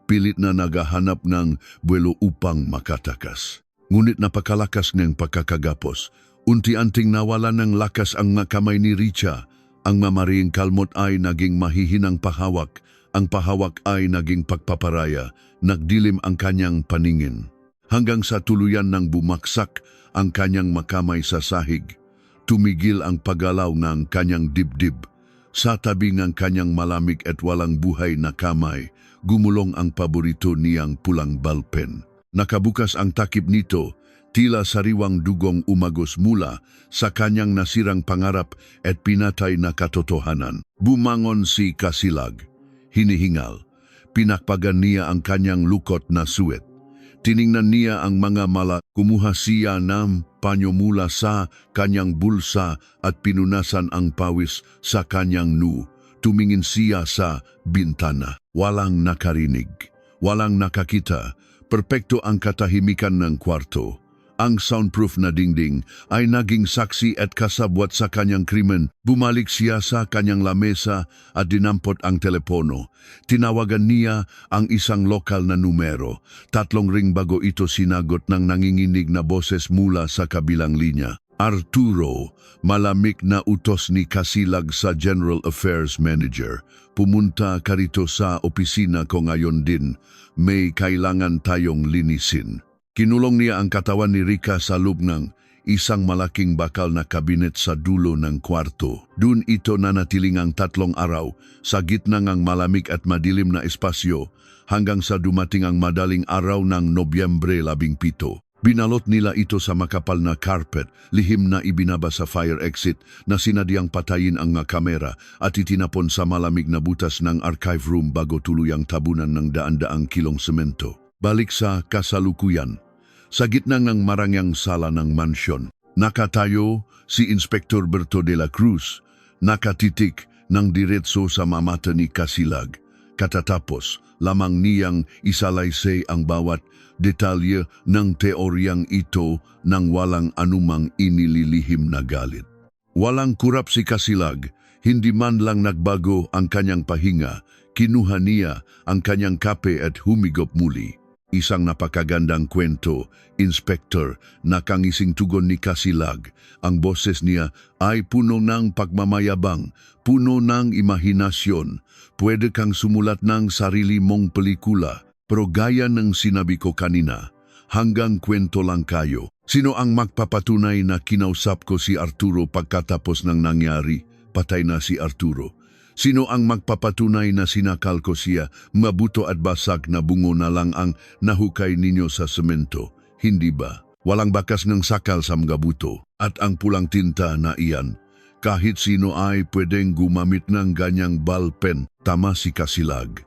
pilit na naghahanap ng buwelo upang makatakas. Ngunit napakalakas ng pagkakagapos. Unti-anting nawala ng lakas ang kamay ni Richa. Ang mamaring kalmot ay naging mahihinang pahawak. Ang pahawak ay naging pagpaparaya. nagdilim ang kanyang paningin. Hanggang sa tuluyan ng bumaksak ang kanyang makamay sa sahig. Tumigil ang paggalaw ng kanyang dibdib. Sa tabi ng kanyang malamig at walang buhay na kamay, gumulong ang paborito niyang pulang ballpen. Nakabukas ang takip nito, tila sariwang dugong umagos mula sa kanyang nasirang pangarap at pinatay na katotohanan. Bumangon si Kasilag. Hinihingal. Pinakpagan niya ang kanyang lukot na suwet. Tiningnan niya ang mga mala, kumuha siya ng panyo mula sa kanyang bulsa at pinunasan ang pawis sa kanyang noo. Tumingin siya sa bintana. Walang nakarinig, walang nakakita. Perpekto ang katahimikan ng kwarto. Ang soundproof na dingding ay naging saksi at kasabwat sa kanyang krimen. Bumalik siya sa kanyang lamesa at dinampot ang telepono. Tinawagan niya ang isang lokal na numero. 3 ring bago ito sinagot ng nanginginig na boses mula sa kabilang linya. Arturo, malamig na utos ni Kasilag sa General Affairs Manager. Pumunta ka rito sa opisina ko ngayon din. May kailangan tayong linisin. Kinulong niya ang katawan ni Rica sa loob ng isang malaking bakal na kabinet sa dulo ng kwarto. Doon ito nanatiling ang 3 araw sa gitna ng malamig at madilim na espasyo hanggang sa dumating ang madaling araw ng Nobyembre 17. Binalot nila ito sa makapal na carpet, lihim na ibinaba sa fire exit na sinadyang patayin ang kamera at itinapon sa malamig na butas ng archive room bago tuluyang tabunan ng daan-daang kilong semento. Balik sa kasalukuyan. Sa gitna ng marangyang sala ng mansyon, nakatayo si Inspektor Berto de la Cruz, nakatitik ng diretso sa mamata ni Kasilag. Katatapos, lamang niyang isalaysay ang bawat detalye ng teoryang ito nang walang anumang inililihim na galit. Walang kurap si Kasilag, hindi man lang nagbago ang kanyang pahinga, kinuha niya ang kanyang kape at humigop muli. Isang napakagandang kwento, Inspektor, nakangising tugon ni Kasilag. Ang boses niya ay puno ng pagmamayabang, puno ng imahinasyon. Pwede kang sumulat ng sarili mong pelikula, pero gaya ng sinabi ko kanina, hanggang kwento lang kayo. Sino ang magpapatunay na kinausap ko si Arturo pagkatapos ng nangyari? Patay na si Arturo. Sino ang magpapatunay na sinakal ko siya, mabuto at basag na bungo na lang ang nahukay ninyo sa semento? Hindi ba? Walang bakas ng sakal sa mga buto at ang pulang tinta na iyan. Kahit sino ay pwedeng gumamit ng ganyang ballpen, tama si Kasilag.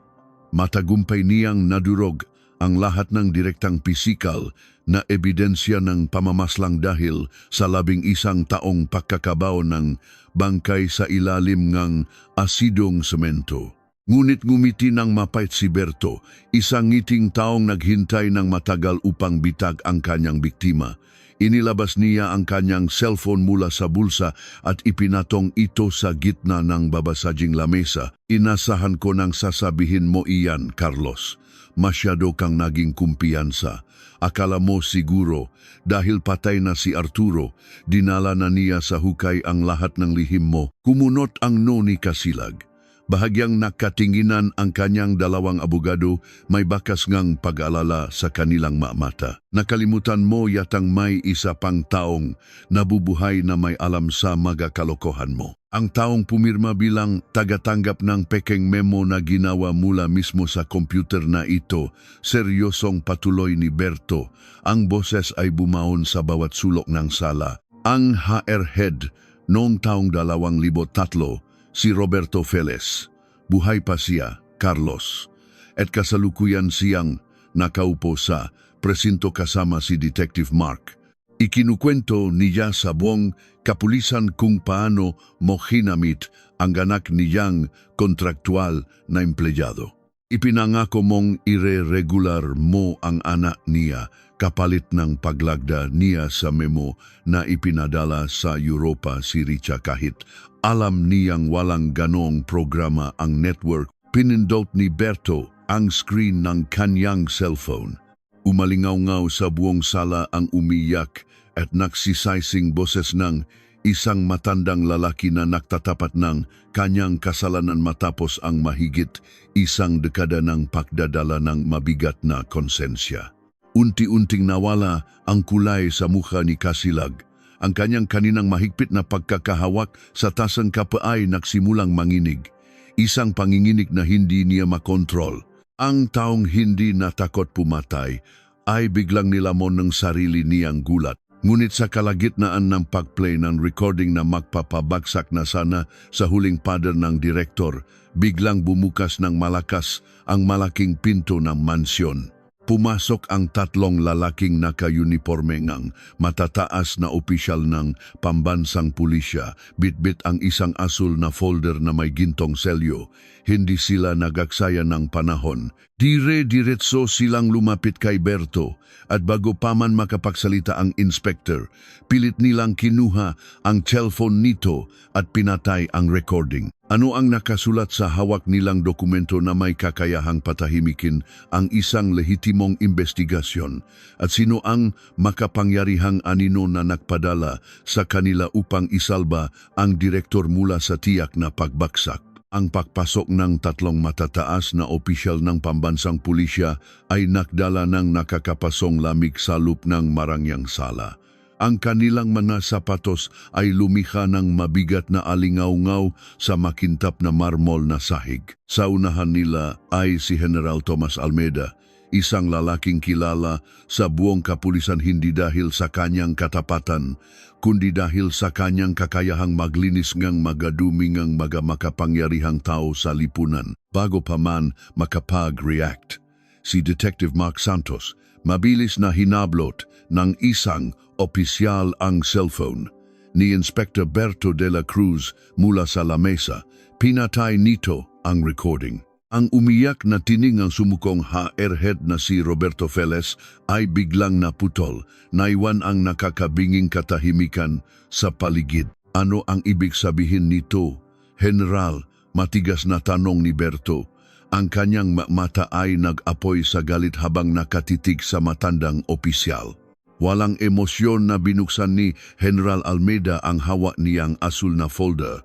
Matagumpay niyang nadurog ang lahat ng direktang pisikal na ebidensya ng pamamaslang dahil sa 11 taong pagkakabaw ng bangkay sa ilalim ng asidong semento. Ngunit ngumiti ng mapait si Berto, isang ngiting taong naghintay ng matagal upang bitag ang kanyang biktima. Inilabas niya ang kanyang cellphone mula sa bulsa at ipinatong ito sa gitna ng babasaging lamesa. Inasahan ko nang sasabihin mo iyan, Carlos. Masyado kang naging kumpiyansa. Akala mo siguro, dahil patay na si Arturo, dinala na niya sa hukay ang lahat ng lihim mo. Kumunot ang no ni Kasilag. Bahagyang nakatinginan ang kanyang 2 abogado, may bakas ngang pag-alala sa kanilang mata. Nakalimutan mo yatang may isa pang taong nabubuhay na may alam sa mga kalokohan mo. Ang taong pumirma bilang tagatanggap ng pekeng memo na ginawa mula mismo sa computer na ito, seryosong patuloy ni Berto. Ang boses ay bumaon sa bawat sulok ng sala. Ang HR head noong taong 2003, si Roberto Feles. Buhay pa siya, Carlos. At kasalukuyan siyang nakaupo sa presinto kasama si Detective Mark. Ikinukwento niya sa buong kapulisan kung paano mo hinamit ang anak niyang kontraktual na empleyado. Ipinangako mong ire-regular mo ang anak niya kapalit ng paglagda niya sa memo na ipinadala sa Europa si Richa kahit alam niyang walang ganong programa ang network. Pinindot ni Berto ang screen ng kanyang cellphone. Umalingaw-ngaw sa buong sala ang umiyak at nagsisiysing boses ng isang matandang lalaki na nagtatapat ng kanyang kasalanan matapos ang mahigit isang dekada ng pagdadala ng mabigat na konsensya. Unti-unting nawala ang kulay sa mukha ni Casilag. Ang kanyang kaninang mahigpit na pagkakahawak sa tasang kape ay nagsimulang manginig. Isang panginginig na hindi niya makontrol. Ang taong hindi natakot pumatay ay biglang nilamon ng sarili niyang gulat. Ngunit sa kalagitnaan ng pag-play ng recording na magpapabagsak na sana sa huling pader ng direktor, biglang bumukas ng malakas ang malaking pinto ng mansyon. Pumasok ang tatlong lalaking naka-uniforme ngang matataas na opisyal ng pambansang pulisya, bitbit ang isang asul na folder na may gintong selyo. Hindi sila nagaksaya ng panahon. Dire-diretso silang lumapit kay Berto at bago pa man makapagsalita ang inspector, pilit nilang kinuha ang cellphone nito at pinatay ang recording. Ano ang nakasulat sa hawak nilang dokumento na may kakayahang patahimikin ang isang lehitimong investigasyon at sino ang makapangyarihang anino na nagpadala sa kanila upang isalba ang direktor mula sa tiyak na pagbagsak? Ang pagpasok ng tatlong matataas na opisyal ng pambansang pulisya ay nakdala ng nakakapasong lamig sa loob ng marangyang sala. Ang kanilang mga sapatos ay lumikha ng mabigat na alingaw-ngaw sa makintap na marmol na sahig. Sa unahan nila ay si General Tomas Almeida, isang lalaking kilala sa buong kapulisan hindi dahil sa kanyang katapatan, kundi dahil sa kanyang kakayahang maglinis ngang magadumi ngang makapangyarihang tao sa lipunan. Bago pa man makapag-react, si Detective Mark Santos mabilis na hinablot ng isang opisyal ang cellphone ni Inspector Berto de la Cruz mula sa lamesa. Pinatay nito ang recording. Ang umiyak na tining ng sumukong HR head na si Roberto Feles ay biglang naputol, naiwan ang nakakabinging katahimikan sa paligid. Ano ang ibig sabihin nito? General, matigas na tanong ni Berto. Ang kanyang mata ay nag-apoy sa galit habang nakatitig sa matandang opisyal. Walang emosyon na binuksan ni General Almeida ang hawak niyang asul na folder.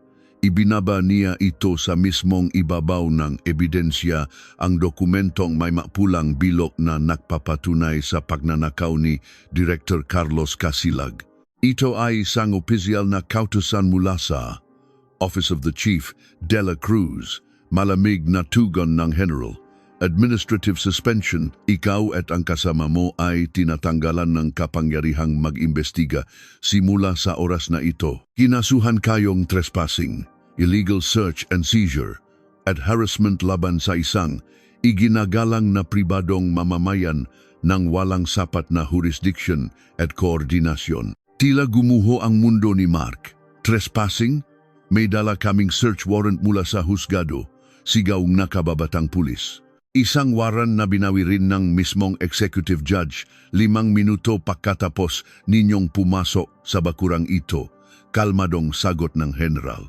Ibinaba niya ito sa mismong ibabaw ng ebidensya, ang dokumentong may mapulang bilog na nagpapatunay sa pagnanakaw ni Director Carlos Casilag. Ito ay isang opisyal na kautusan mula sa Office of the Chief de la Cruz, malamig na tugon ng General. Administrative suspension, ikaw at ang kasama mo ay tinatanggalan ng kapangyarihang mag-imbestiga simula sa oras na ito. Kinasuhan kayong trespassing, illegal search and seizure, at harassment laban sa isang iginagalang na pribadong mamamayan ng walang sapat na jurisdiction at koordinasyon. Tila gumuho ang mundo ni Mark. Trespassing? May dala kaming search warrant mula sa husgado, sigaw ng nakababatang pulis. Isang waran na binawi rin ng mismong executive judge 5 minuto pagkatapos ninyong pumasok sa bakurang ito, kalmadong sagot ng general.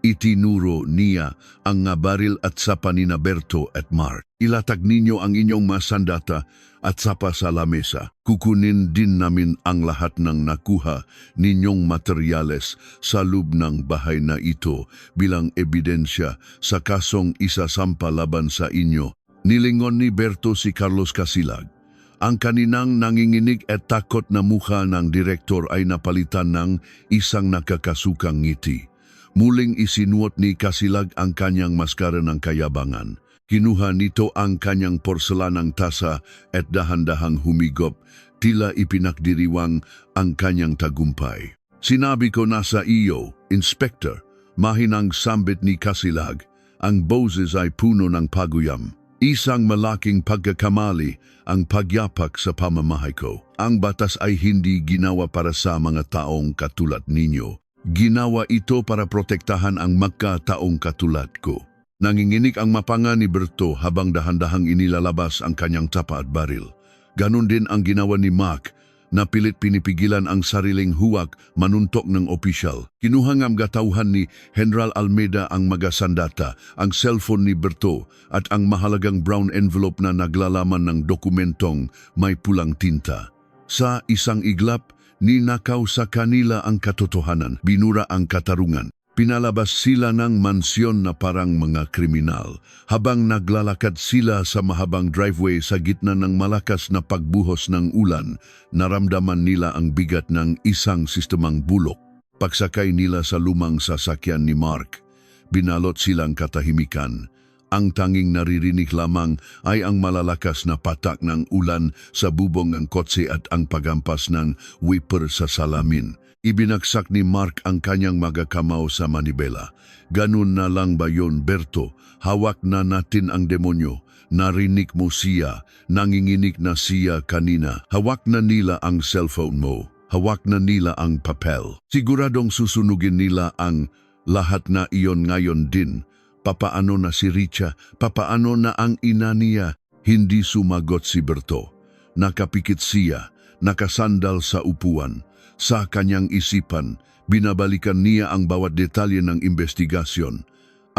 Itinuro niya ang baril at sapa ni Berto at Mark. Ilatag ninyo ang inyong masandata at sapa sa lamesa. Kukunin din namin ang lahat ng nakuha ninyong materyales sa loob ng bahay na ito bilang ebidensya sa kasong isasampa laban sa inyo. Nilingon ni Berto si Carlos Casilag. Ang kaninang nanginginig at takot na mukha ng direktor ay napalitan ng isang nakakasukang ngiti. Muling isinuot ni Casilag ang kanyang maskara ng kayabangan. Kinuha nito ang kanyang porselanang tasa at dahan-dahang humigop, tila ipinakdiriwang ang kanyang tagumpay. Sinabi ko na sa iyo, Inspector, mahinang sambit ni Casilag, ang boses ay puno ng paguyam. Isang malaking pagkakamali ang pagyapak sa pamamahay ko. Ang batas ay hindi ginawa para sa mga taong katulad ninyo. Ginawa ito para protektahan ang magkataong katulad ko. Nanginginig ang mapanga ni Berto habang dahan-dahang inilalabas ang kanyang tapa at baril. Ganon din ang ginawa ni Mark na pilit pinipigilan ang sariling huwag manuntok ng opisyal. Kinuha ng gatauhan ni General Almeida ang magasandata, ang cellphone ni Berto at ang mahalagang brown envelope na naglalaman ng dokumentong may pulang tinta. Sa isang iglap, ninakaw sa kanila ang katotohanan, binura ang katarungan. Pinalabas sila ng mansyon na parang mga kriminal. Habang naglalakad sila sa mahabang driveway sa gitna ng malakas na pagbuhos ng ulan, naramdaman nila ang bigat ng isang sistemang bulok. Pagsakay nila sa lumang sasakyan ni Mark, binalot silang katahimikan. Ang tanging naririnig lamang ay ang malalakas na patak ng ulan sa bubong ng kotse at ang pagampas ng wiper sa salamin. Ibinagsak ni Mark ang kanyang magakamao sa manibela. Ganun na lang ba yun, Berto? Hawak na natin ang demonyo. Narinig mo siya. Nanginginig na siya kanina. Hawak na nila ang cellphone mo. Hawak na nila ang papel. Siguradong susunugin nila ang lahat na iyon ngayon din. Papaano na si Richa? Papaano na ang ina niya? Hindi sumagot si Berto. Nakapikit siya. Nakasandal sa upuan. Sa kanyang isipan, binabalikan niya ang bawat detalye ng investigasyon.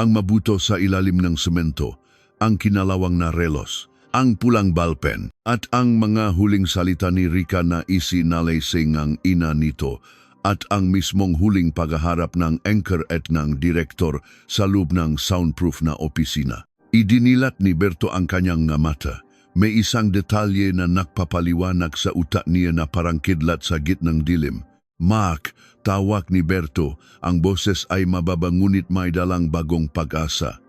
Ang mabuto sa ilalim ng semento, ang kinalawang na relos, ang pulang ballpen, at ang mga huling salita ni Rica na isinalaysay ng ina nito, at ang mismong huling paghaharap ng anchor at ng direktor sa loob ng soundproof na opisina. Idinilat ni Berto ang kanyang mata. May isang detalye na nakpapaliwanag sa utak niya na parang kidlat sa gitnang dilim. Mark, tawag ni Berto, ang boses ay mababa ngunit may dalang bagong pag-asa.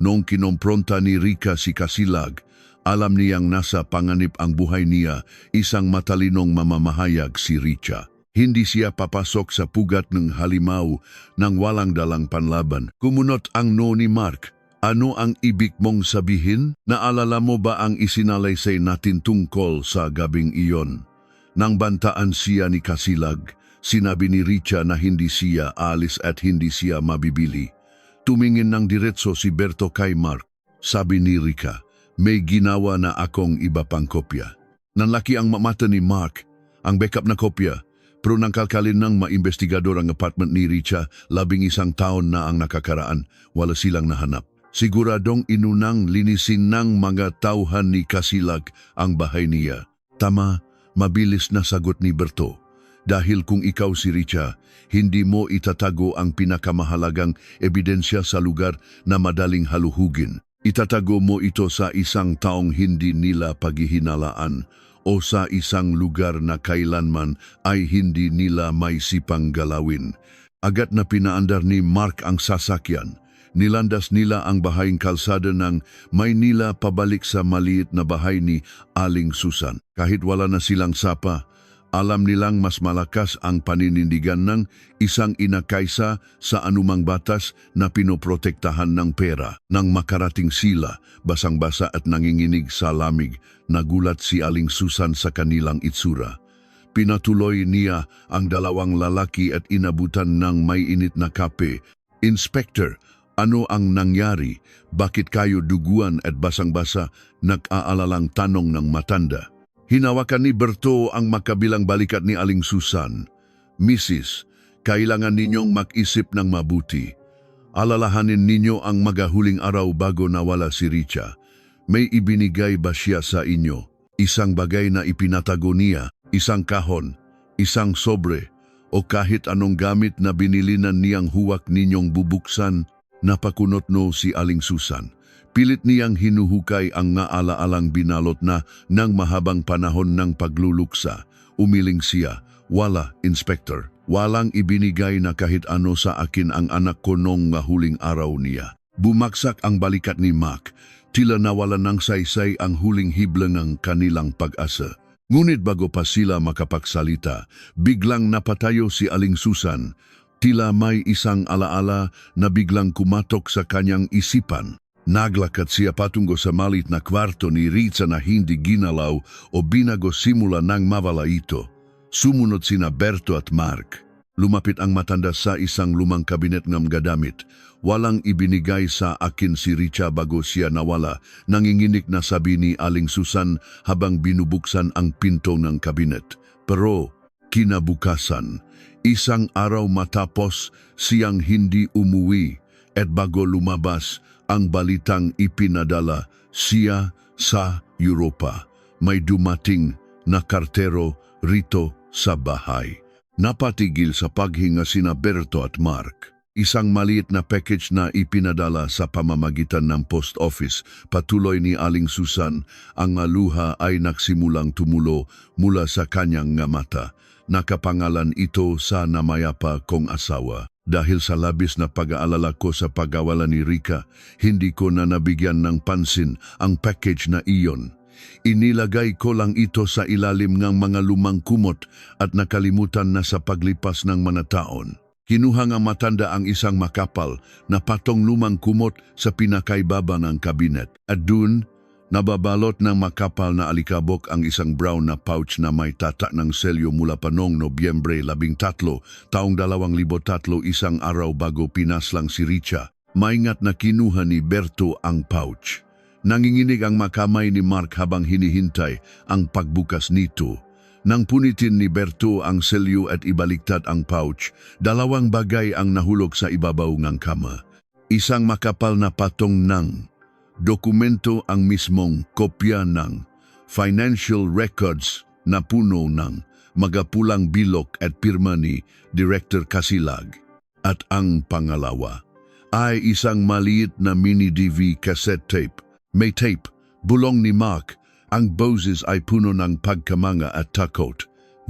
Noong kinompronta ni Rica si Kasilag, alam niyang nasa panganib ang buhay niya, isang matalinong mamamahayag si Richa. Hindi siya papasok sa pugat ng halimaw nang walang dalang panlaban. Kumunot ang no ni Mark. Ano ang ibig mong sabihin? Naalala mo ba ang isinalaysay natin tungkol sa gabing iyon? Nang bantaan siya ni Kasilag, sinabi ni Richa na hindi siya alis at hindi siya mabibili. Tumingin ng diretso si Berto kay Mark. Sabi ni Rica, may ginawa na akong iba pang kopya. Nanlaki ang mata ni Mark, ang backup na kopya. Pero nang kalkalin ng maimbestigador ang apartment ni Richa, 11 taon na ang nakakaraan, wala silang nahanap. Siguradong inunang linisin ng mga tauhan ni Kasilag ang bahay niya. Tama, mabilis na sagot ni Berto. Dahil kung ikaw si Richa, hindi mo itatago ang pinakamahalagang ebidensya sa lugar na madaling haluhugin. Itatago mo ito sa isang taong hindi nila paghihinalaan o sa isang lugar na kailanman ay hindi nila may sipang galawin. Agad na pinaandar ni Mark ang sasakyan. Nilandas nila ang bahayang kalsada ng Maynila pabalik sa maliit na bahay ni Aling Susan. Kahit wala na silang sapa, alam nilang mas malakas ang paninindigan ng isang ina kaysa sa anumang batas na pinoprotektahan ng pera. Nang makarating sila, basang-basa at nanginginig sa lamig, nagulat si Aling Susan sa kanilang itsura. Pinatuloy niya ang dalawang lalaki at inabutan ng may init na kape. Inspector, ano ang nangyari? Bakit kayo duguan at basang-basa? Nag-aalalang tanong ng matanda. Hinawakan ni Berto ang makabilang balikat ni Aling Susan. Mrs., kailangan ninyong mag-isip ng mabuti. Alalahanin ninyo ang magahuling araw bago nawala si Richa. May ibinigay ba siya sa inyo? Isang bagay na ipinatago niya, isang kahon, isang sobre, o kahit anong gamit na binilinan niyang huwak ninyong bubuksan? Napakunot no si Aling Susan. Pilit niyang hinuhukay ang naala-alang binalot na ng mahabang panahon ng pagluluksa. Umiling siya, wala, Inspector. Walang ibinigay na kahit ano sa akin ang anak ko nung huling araw niya. Bumaksak ang balikat ni Mark. Tila nawalan ng saysay ang huling hiblang ng kanilang pag-asa. Ngunit bago pa sila makapagsalita, biglang napatayo si Aling Susan. Tila may isang alaala na biglang kumatok sa kanyang isipan. Naglakad siya patungo sa malit na kwarto ni Richa na hindi ginalaw o binago simula nang mawala ito. Sumunod sina Berto at Mark. Lumapit ang matanda sa isang lumang kabinet ng gadamit. Walang ibinigay sa akin si Richa bago siya nawala. Nanginginig na sabi ni Aling Susan habang binubuksan ang pinto ng kabinet. Pero kinabukasan, isang araw matapos siyang hindi umuwi at bago lumabas ang balitang ipinadala siya sa Europa. May dumating na kartero rito sa bahay. Napatigil sa paghinga sina Berto at Mark. Isang maliit na package na ipinadala sa pamamagitan ng post office. Patuloy ni Aling Susan, ang luha ay nagsimulang tumulo mula sa kanyang nga mata. Nakapangalan ito sa namayapa kong asawa. Dahil sa labis na pag-aalala ko sa pagkawala ni Rica, hindi ko na nabigyan ng pansin ang package na iyon. Inilagay ko lang ito sa ilalim ng mga lumang kumot at nakalimutan na sa paglipas ng mga taon. Kinuha nga matanda ang isang makapal na patong lumang kumot sa pinakaibaba ng kabinet. At dun, nababalot ng makapal na alikabok ang isang brown na pouch na may tatak ng selyo mula pa noong Nobyembre 13, taong 2003, isang araw bago pinaslang si Richa. Maingat na kinuha ni Berto ang pouch. Nanginginig ang makamay ni Mark habang hinihintay ang pagbukas nito. Nang punitin ni Berto ang selyo at ibaliktad ang pouch, dalawang bagay ang nahulog sa ibabaw ng kama. Isang makapal na patong ng dokumento, ang mismong kopya ng financial records na puno ng magapulang bilog at pirma ni Director Casilag. At ang pangalawa ay isang maliit na mini-DV cassette tape. May tape, bulong ni Mark. Ang boses ay puno ng pagkamanga at takot.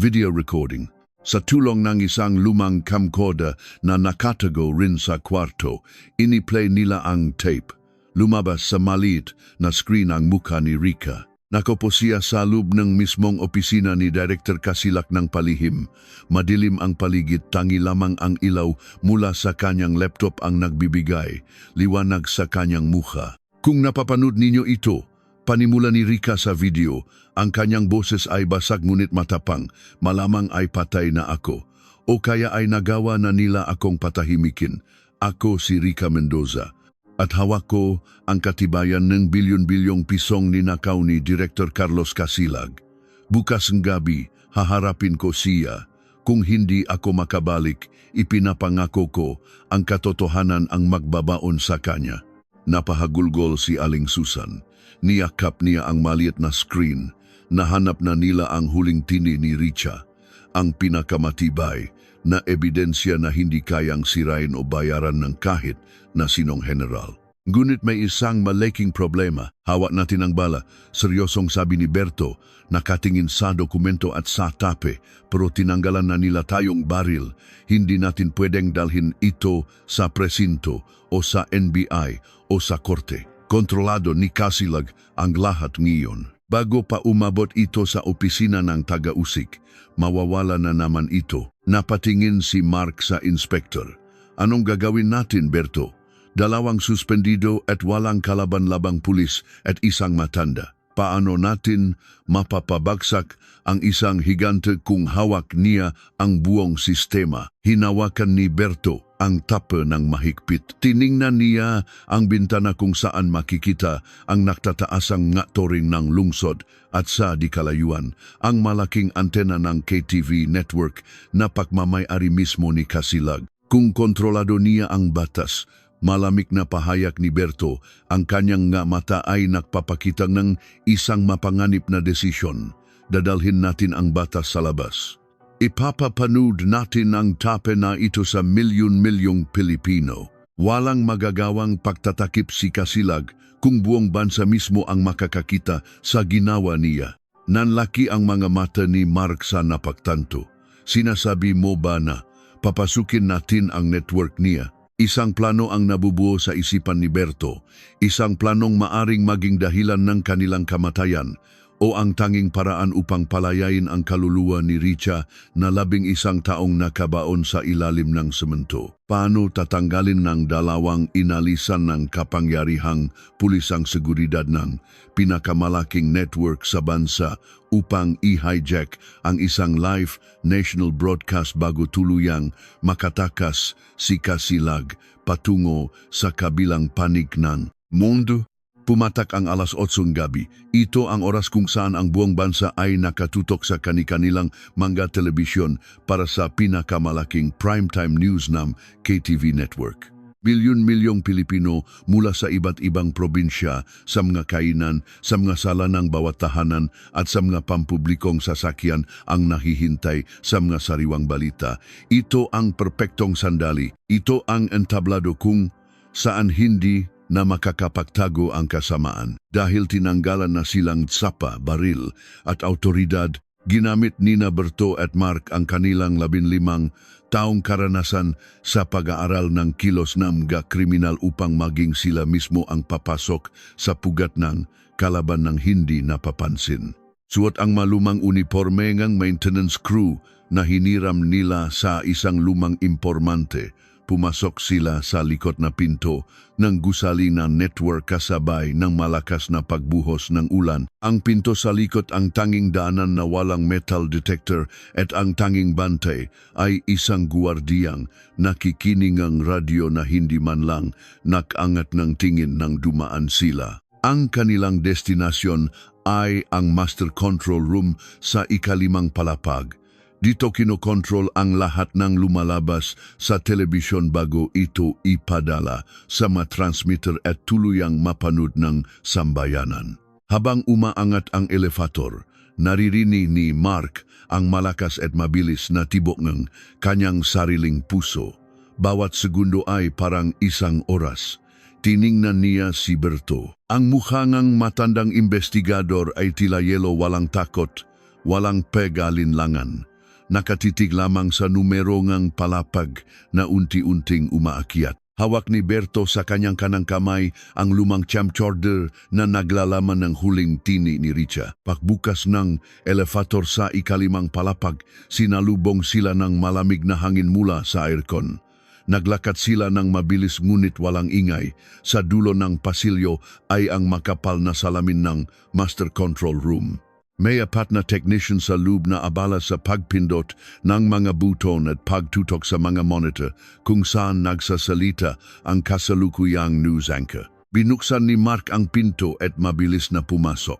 Video recording. Sa tulong ng isang lumang camcorder na nakatago rin sa kwarto, iniplay nila ang tape. Lumabas sa maliit na screen ang mukha ni Rica. Nakopo siya sa loob ng mismong opisina ni Director Casilak ng palihim. Madilim ang paligid, tangi lamang ang ilaw mula sa kanyang laptop ang nagbibigay, liwanag sa kanyang mukha. Kung napapanood ninyo ito, panimula ni Rica sa video, ang kanyang boses ay basag ngunit matapang, malamang ay patay na ako. O kaya ay nagawa na nila akong patahimikin. Ako si Rica Mendoza. At hawak ko ang katibayan ng bilyon-bilyong pisong ninakaw ni Director Carlos Casilag. Bukas ng gabi, haharapin ko siya. Kung hindi ako makabalik, ipinapangako ko ang katotohanan ang magbabaon sa kanya. Napahagulgol si Aling Susan. Niyakap niya ang maliit na screen. Nahanap na nila ang huling tini ni Richa. Ang pinakamatibay na ebidensya na hindi kayang sirain o bayaran ng kahit na sinong general. Ngunit may isang malaking problema. Hawak natin ang bala. Seryosong sabi ni Berto, nakatingin sa dokumento at sa tape, pero tinanggalan na nila tayong baril. Hindi natin pwedeng dalhin ito sa presinto o sa NBI o sa korte. Kontrolado ni Casilag ang lahat ngayon. Bago pa umabot ito sa opisina ng taga-usik, mawawala na naman ito. Napatingin si Mark sa inspektor. Anong gagawin natin, Berto? Dalawang suspendido at walang kalaban-labang pulis at isang matanda. Paano natin mapapabagsak ang isang higante kung hawak niya ang buong sistema? Hinawakan ni Berto ang tape ng mahigpit. Tiningnan niya ang bintana kung saan makikita ang naktataasang ngatoring ng lungsod at sa di kalayuan ang malaking antena ng KTV network na pagmamay-ari mismo ni Casilag. Kung kontrolado niya ang batas, malamig na pahayag ni Berto, ang kanyang nga mata ay nagpapakita ng isang mapanganib na desisyon. Dadalhin natin ang batas sa labas. Ipapapanood natin ang tape na ito sa milyon-milyong Pilipino. Walang magagawang pagtatakip si Casilag kung buong bansa mismo ang makakakita sa ginawa niya. Nanlaki ang mga mata ni Mark sa napagtanto. Sinasabi mo ba na papasukin natin ang network niya? Isang plano ang nabubuo sa isipan ni Berto, isang planong maaring maging dahilan ng kanilang kamatayan o ang tanging paraan upang palayain ang kaluluwa ni Richa na 11 taong nakabaon sa ilalim ng semento. Paano tatanggalin ng dalawang inalisan ng kapangyarihang pulis ang seguridad ng pinakamalaking network sa bansa upang i-hijack ang isang live national broadcast bago tuluyang makatakas si Casilag patungo sa kabilang panig ng mundo? Pumatak ang alas 8 gabi. Ito ang oras kung saan ang buong bansa ay nakatutok sa kani-kanilang mga telebisyon para sa pinakamalaking primetime news ng KTV network. Milyon-milyong Pilipino mula sa iba't ibang probinsya, sa mga kainan, sa mga sala ng bawat tahanan at sa mga pampublikong sasakyan ang nahihintay sa mga sariwang balita. Ito ang perpektong sandali. Ito ang entablado kung saan hindi na makakapagtago ang kasamaan. Dahil tinanggalan na silang tsapa, baril at autoridad, ginamit Nina Berto at Mark ang kanilang 15 taong karanasan sa pag-aaral ng kilos ng mga kriminal upang maging sila mismo ang papasok sa pugat ng kalaban ng hindi napapansin. Suot ang malumang uniforme ng maintenance crew na hiniram nila sa isang lumang impormante. Pumasok sila sa likod na pinto ng gusali na network kasabay ng malakas na pagbuhos ng ulan. Ang pinto sa likod ang tanging daanan na walang metal detector at ang tanging bantay ay isang guwardiyang nakikinig ng radyo na hindi man lang nakangat ng tingin ng dumaan sila. Ang kanilang destinasyon ay ang Master Control Room sa ikalimang palapag. Dito kinokontrol ang lahat ng lumalabas sa telebisyon bago ito ipadala sa mga transmitter at tuluyang mapanood ng sambayanan. Habang umaangat ang elevator, naririnig ni Mark ang malakas at mabilis na tibok ng kanyang sariling puso. Bawat segundo ay parang isang oras. Tiningnan niya si Berto. Ang mukha ng matandang investigador ay tila yelo, walang takot, walang pag-alinlangan. Nakatitig lamang sa numero ng palapag na unti-unting umaakyat. Hawak ni Berto sa kanyang kanang kamay ang lumang camcorder na naglalaman ng huling tini ni Richa. Pagbukas ng elevator sa ikalimang palapag, sinalubong sila ng malamig na hangin mula sa aircon. Naglakad sila ng mabilis ngunit walang ingay. Sa dulo ng pasilyo ay ang makapal na salamin ng Master Control Room. May apat na technician sa loob na abala sa pagpindot ng mga buton at pagtutok sa mga monitor kung saan nagsasalita ang kasalukuyang news anchor. Binuksan ni Mark ang pinto at mabilis na pumasok.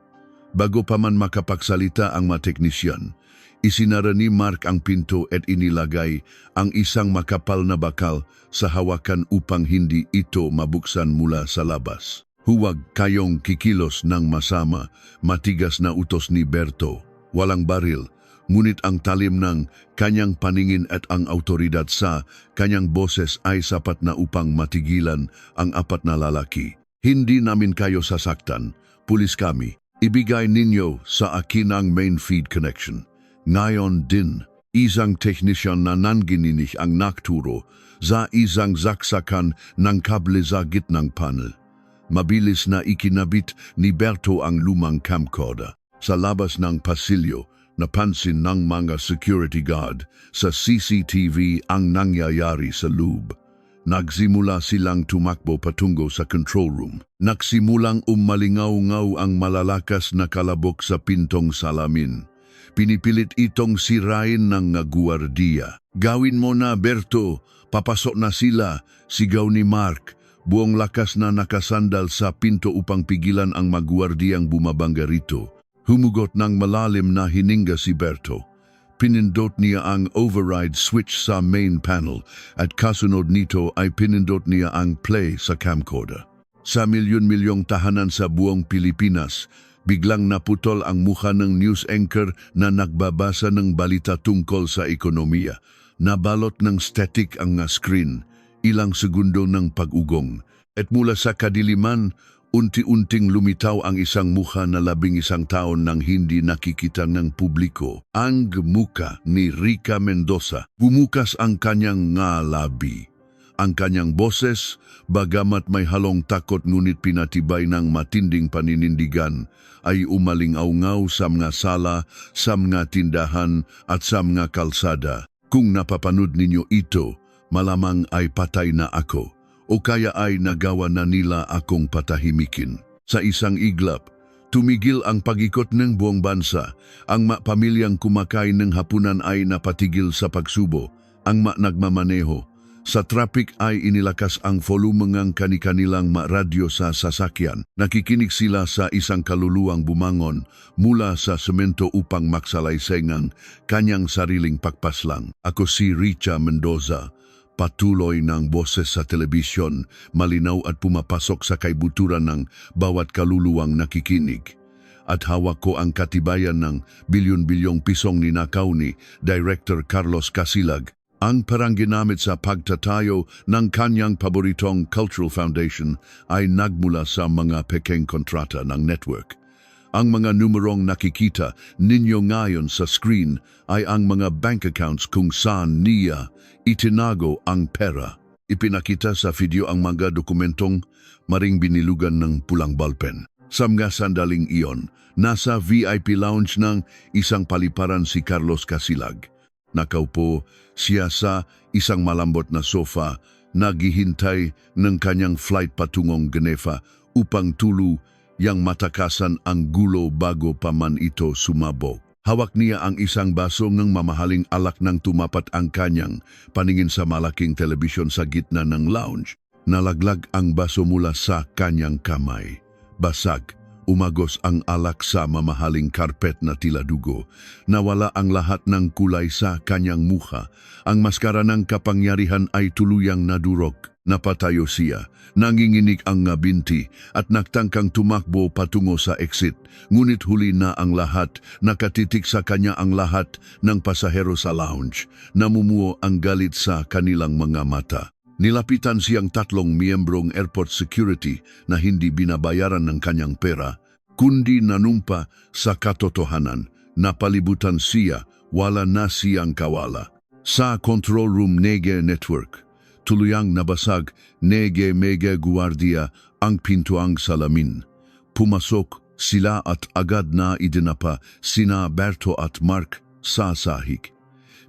Bago pa man makapagsalita ang mga teknisyan, isinara ni Mark ang pinto at inilagay ang isang makapal na bakal sa hawakan upang hindi ito mabuksan mula sa labas. Huwag kayong kikilos ng masama, matigas na utos ni Berto. Walang baril, ngunit ang talim ng kanyang paningin at ang autoridad sa kanyang boses ay sapat na upang matigilan ang apat na lalaki. Hindi namin kayo sasaktan, pulis kami. Ibigay ninyo sa akin ang main feed connection. Ngayon din, isang technician na nangininig ang nakturo sa isang zaksakan ng kable sa gitnang panel. Mabilis na ikinabit ni Berto ang lumang camcorder. Sa labas ng pasilyo, napansin ng mga security guard sa CCTV ang nangyayari sa loob. Nagsimula silang tumakbo patungo sa control room. Nagsimulang umalingaw-ngaw ang malalakas na kalabok sa pintong salamin. Pinipilit itong sirain ng guwardiya. Gawin mo na, Berto. Papasok na sila, sigaw ni Mark. Buong lakas na nakasandal sa pinto upang pigilan ang magwardiyang bumabangga rito. Humugot ng malalim na hininga si Berto. Pinindot niya ang override switch sa main panel at kasunod nito ay pinindot niya ang play sa camcorder. Sa milyon-milyong tahanan sa buong Pilipinas, biglang naputol ang mukha ng news anchor na nagbabasa ng balita tungkol sa ekonomiya. Nabalot ng static ang screen. Ilang segundo ng pag-ugong, at mula sa kadiliman, unti-unting lumitaw ang isang mukha na 11 taon nang hindi nakikita ng publiko. Ang muka ni Rica Mendoza. Bumukas ang kanyang ngalabi. Ang kanyang boses, bagamat may halong takot ngunit pinatibay ng matinding paninindigan, ay umalingaw-ngaw sa mga sala, sa mga tindahan at sa mga kalsada. Kung napapanood ninyo ito, malamang ay patay na ako o kaya ay nagawa na nila akong patahimikin. Sa isang iglap, tumigil ang pag-ikot ng buong bansa. Ang pamilyang kumakain ng hapunan ay napatigil sa pagsubo. Ang nagmamaneho. Sa traffic ay inilakas ang volume ng kani-kanilang radyo sa sasakyan. Nakikinig sila sa isang kaluluwang bumangon mula sa semento upang maksalaysay ng kanyang sariling pagpaslang. Ako si Richa Mendoza. Patuloy ng boses sa telebisyon, malinaw at pumapasok sa kaibuturan ng bawat kaluluwang nakikinig. At hawak ko ang katibayan ng bilyon-bilyong pisong ninakaw ni Director Carlos Casilag, ang perang ginamit sa pagtatayo ng kanyang paboritong cultural foundation ay nagmula sa mga pekeng kontrata ng network. Ang mga numerong nakikita ninyo ngayon sa screen ay ang mga bank accounts kung saan niya itinago ang pera. Ipinakita sa video ang mga dokumentong maring binilugan ng pulang ballpen. Sa mga sandaling iyon, nasa VIP lounge ng isang paliparan si Carlos Casilag. Nakaupo siya sa isang malambot na sofa, naghihintay ng kanyang flight patungong Geneva upang yang matakasan ang gulo bago pa man ito sumabog. Hawak niya ang isang baso ng mamahaling alak nang tumapat ang kanyang paningin sa malaking telebisyon sa gitna ng lounge. Nalaglag ang baso mula sa kanyang kamay. Basag, umagos ang alak sa mamahaling karpet na tila dugo. Nawala ang lahat ng kulay sa kanyang mukha. Ang maskara ng kapangyarihan ay tuluyang nadurog. Napatayo siya. Nanginginig ang nga binti at nagtangkang tumakbo patungo sa exit. Ngunit huli na ang lahat, nakatitik sa kanya ang lahat ng pasahero sa lounge. Namumuo ang galit sa kanilang mga mata. Nilapitan siyang tatlong miyembrong airport security na hindi binabayaran ng kanyang pera, kundi nanumpa sa katotohanan. Napalibutan siya, wala na siyang kawala. Sa control room Nege Network, tuluyang nabasag Nege Mega Guardia ang pintuang salamin. Pumasok sila at agad na idinapa sina Berto at Mark sa sahig.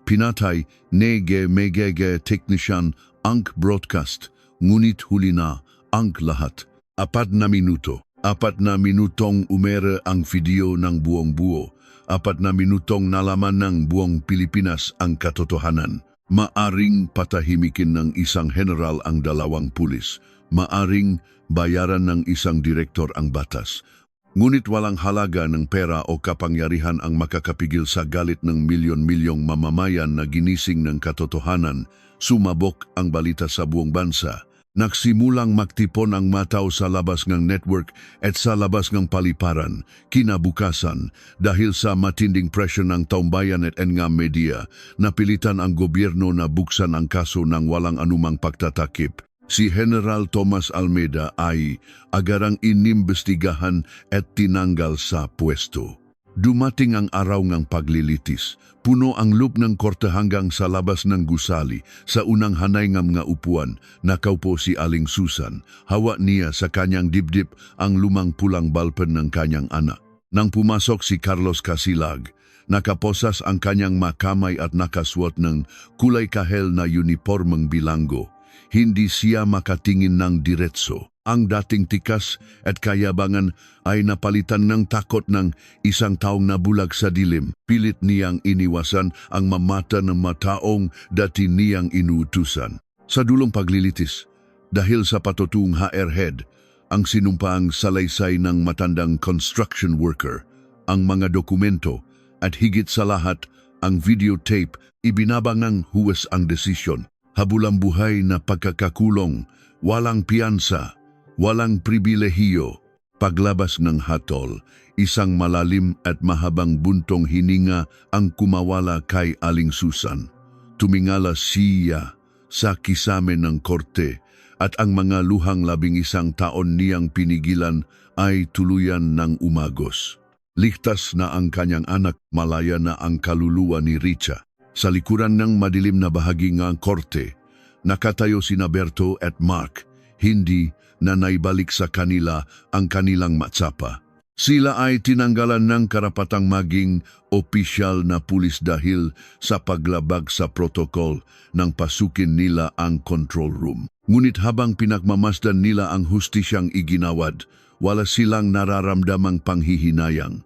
Pinatay Nege Megege technician ang broadcast, ngunit huli na ang lahat. 4 na minuto. 4 na minutong umere ang video ng buong buo. 4 na minutong nalaman ng buong Pilipinas ang katotohanan. Maaring patahimikin ng isang general ang 2 pulis. Maaring bayaran ng isang direktor ang batas. Ngunit walang halaga ng pera o kapangyarihan ang makakapigil sa galit ng milyon-milyong mamamayan na ginising ng katotohanan. Sumabok ang balita sa buong bansa. Nagsimulang magtipon ang mataw sa labas ng network at sa labas ng paliparan, kinabukasan, dahil sa matinding presyon ng taumbayan at nga media, napilitan ang gobyerno na buksan ang kaso ng walang anumang pagtatakip. Si General Tomas Almeida ay agarang inimbestigahan at tinanggal sa pwesto. Dumating ang araw ng paglilitis. Puno ang loop ng korte hanggang sa labas ng gusali. Sa unang hanay ng mga upuan, nakaupo si Aling Susan. Hawa niya sa kanyang dibdib ang lumang pulang balpen ng kanyang anak. Nang pumasok si Carlos Casilag, nakaposas ang kanyang makamay at nakaswat ng kulay kahel na unipormeng bilanggo. Hindi siya makatingin ng diretso. Ang dating tikas at kayabangan ay napalitan ng takot ng isang taong nabulag sa dilim. Pilit niyang iniwasan ang mamata ng mataong dati niyang inuutusan. Sa dulong paglilitis, dahil sa patutuong HR head, ang sinumpaang salaysay ng matandang construction worker, ang mga dokumento at higit sa lahat ang videotape, ibinabang ng huwes ang desisyon. Habulang buhay na pagkakakulong, walang piyansa, walang pribilehiyo. Paglabas ng hatol, isang malalim at mahabang buntong hininga ang kumawala kay Aling Susan. Tumingala siya sa kisame ng korte at ang mga luhang 11 taon niyang pinigilan ay tuluyan ng umagos. Ligtas na ang kanyang anak, malaya na ang kaluluwa ni Richa. Sa likuran ng madilim na bahagi ng korte, nakatayo sina Berto at Mark, hindi na naibalik sa kanila ang kanilang matsapa. Sila ay tinanggalan ng karapatang maging opisyal na pulis dahil sa paglabag sa protokol nang pasukin nila ang control room. Ngunit habang pinagmamasdan nila ang hustisyang iginawad, wala silang nararamdamang panghihinayang.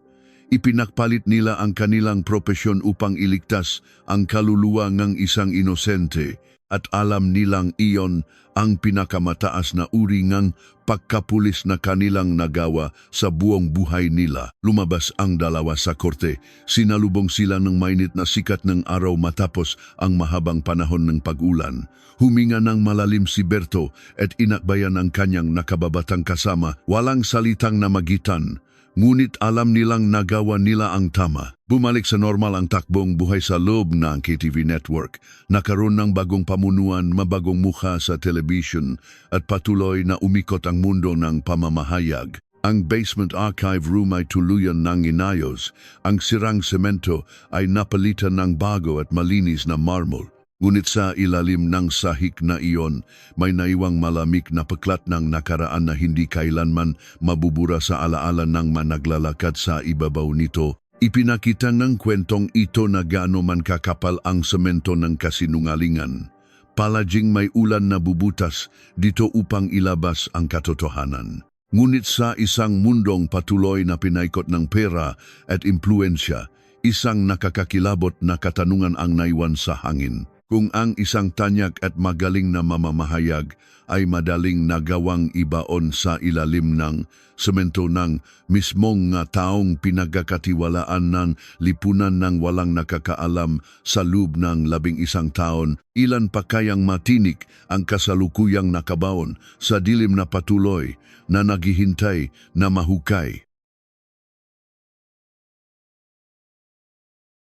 Ipinakpalit nila ang kanilang propesyon upang iligtas ang kaluluwa ng isang inosente. at alam nilang iyon ang pinakamataas na uri ngang pagkapulis na kanilang nagawa sa buong buhay nila. Lumabas ang dalawa sa korte. Sinalubong sila ng mainit na sikat ng araw matapos ang mahabang panahon ng pag-ulan. Huminga ng malalim si Berto at inakbayan ang kanyang nakababatang kasama. Walang salitang namagitan, ngunit alam nilang nagawa nila ang tama. Bumalik sa normal ang takbong buhay sa loob ng KTV Network. Nakaroon ng bagong pamunuan, mabagong mukha sa television at patuloy na umikot ang mundo ng pamamahayag. Ang basement archive room ay tuluyan ng inayos. Ang sirang semento ay napalitan ng bago at malinis na marmol. Ngunit sa ilalim ng sahik na iyon, may naiwang malamig na peklat ng nakaraan na hindi kailanman mabubura sa alaala ng managlalakad sa ibabaw nito. Ipinakita ng kwentong ito na gaano man kakapal ang semento ng kasinungalingan. Palaging may ulan na bubutas dito upang ilabas ang katotohanan. Ngunit sa isang mundong patuloy na pinaikot ng pera at impluensya, isang nakakakilabot na katanungan ang naiwan sa hangin. Kung ang isang tanyak at magaling na mamamahayag ay madaling nagawang ibaon sa ilalim ng semento ng mismong nga taong pinagkakatiwalaan ng lipunan ng walang nakakaalam sa loob ng 11 taon, ilan pa kayang matinik ang kasalukuyang nakabaon sa dilim na patuloy na naghihintay na mahukay.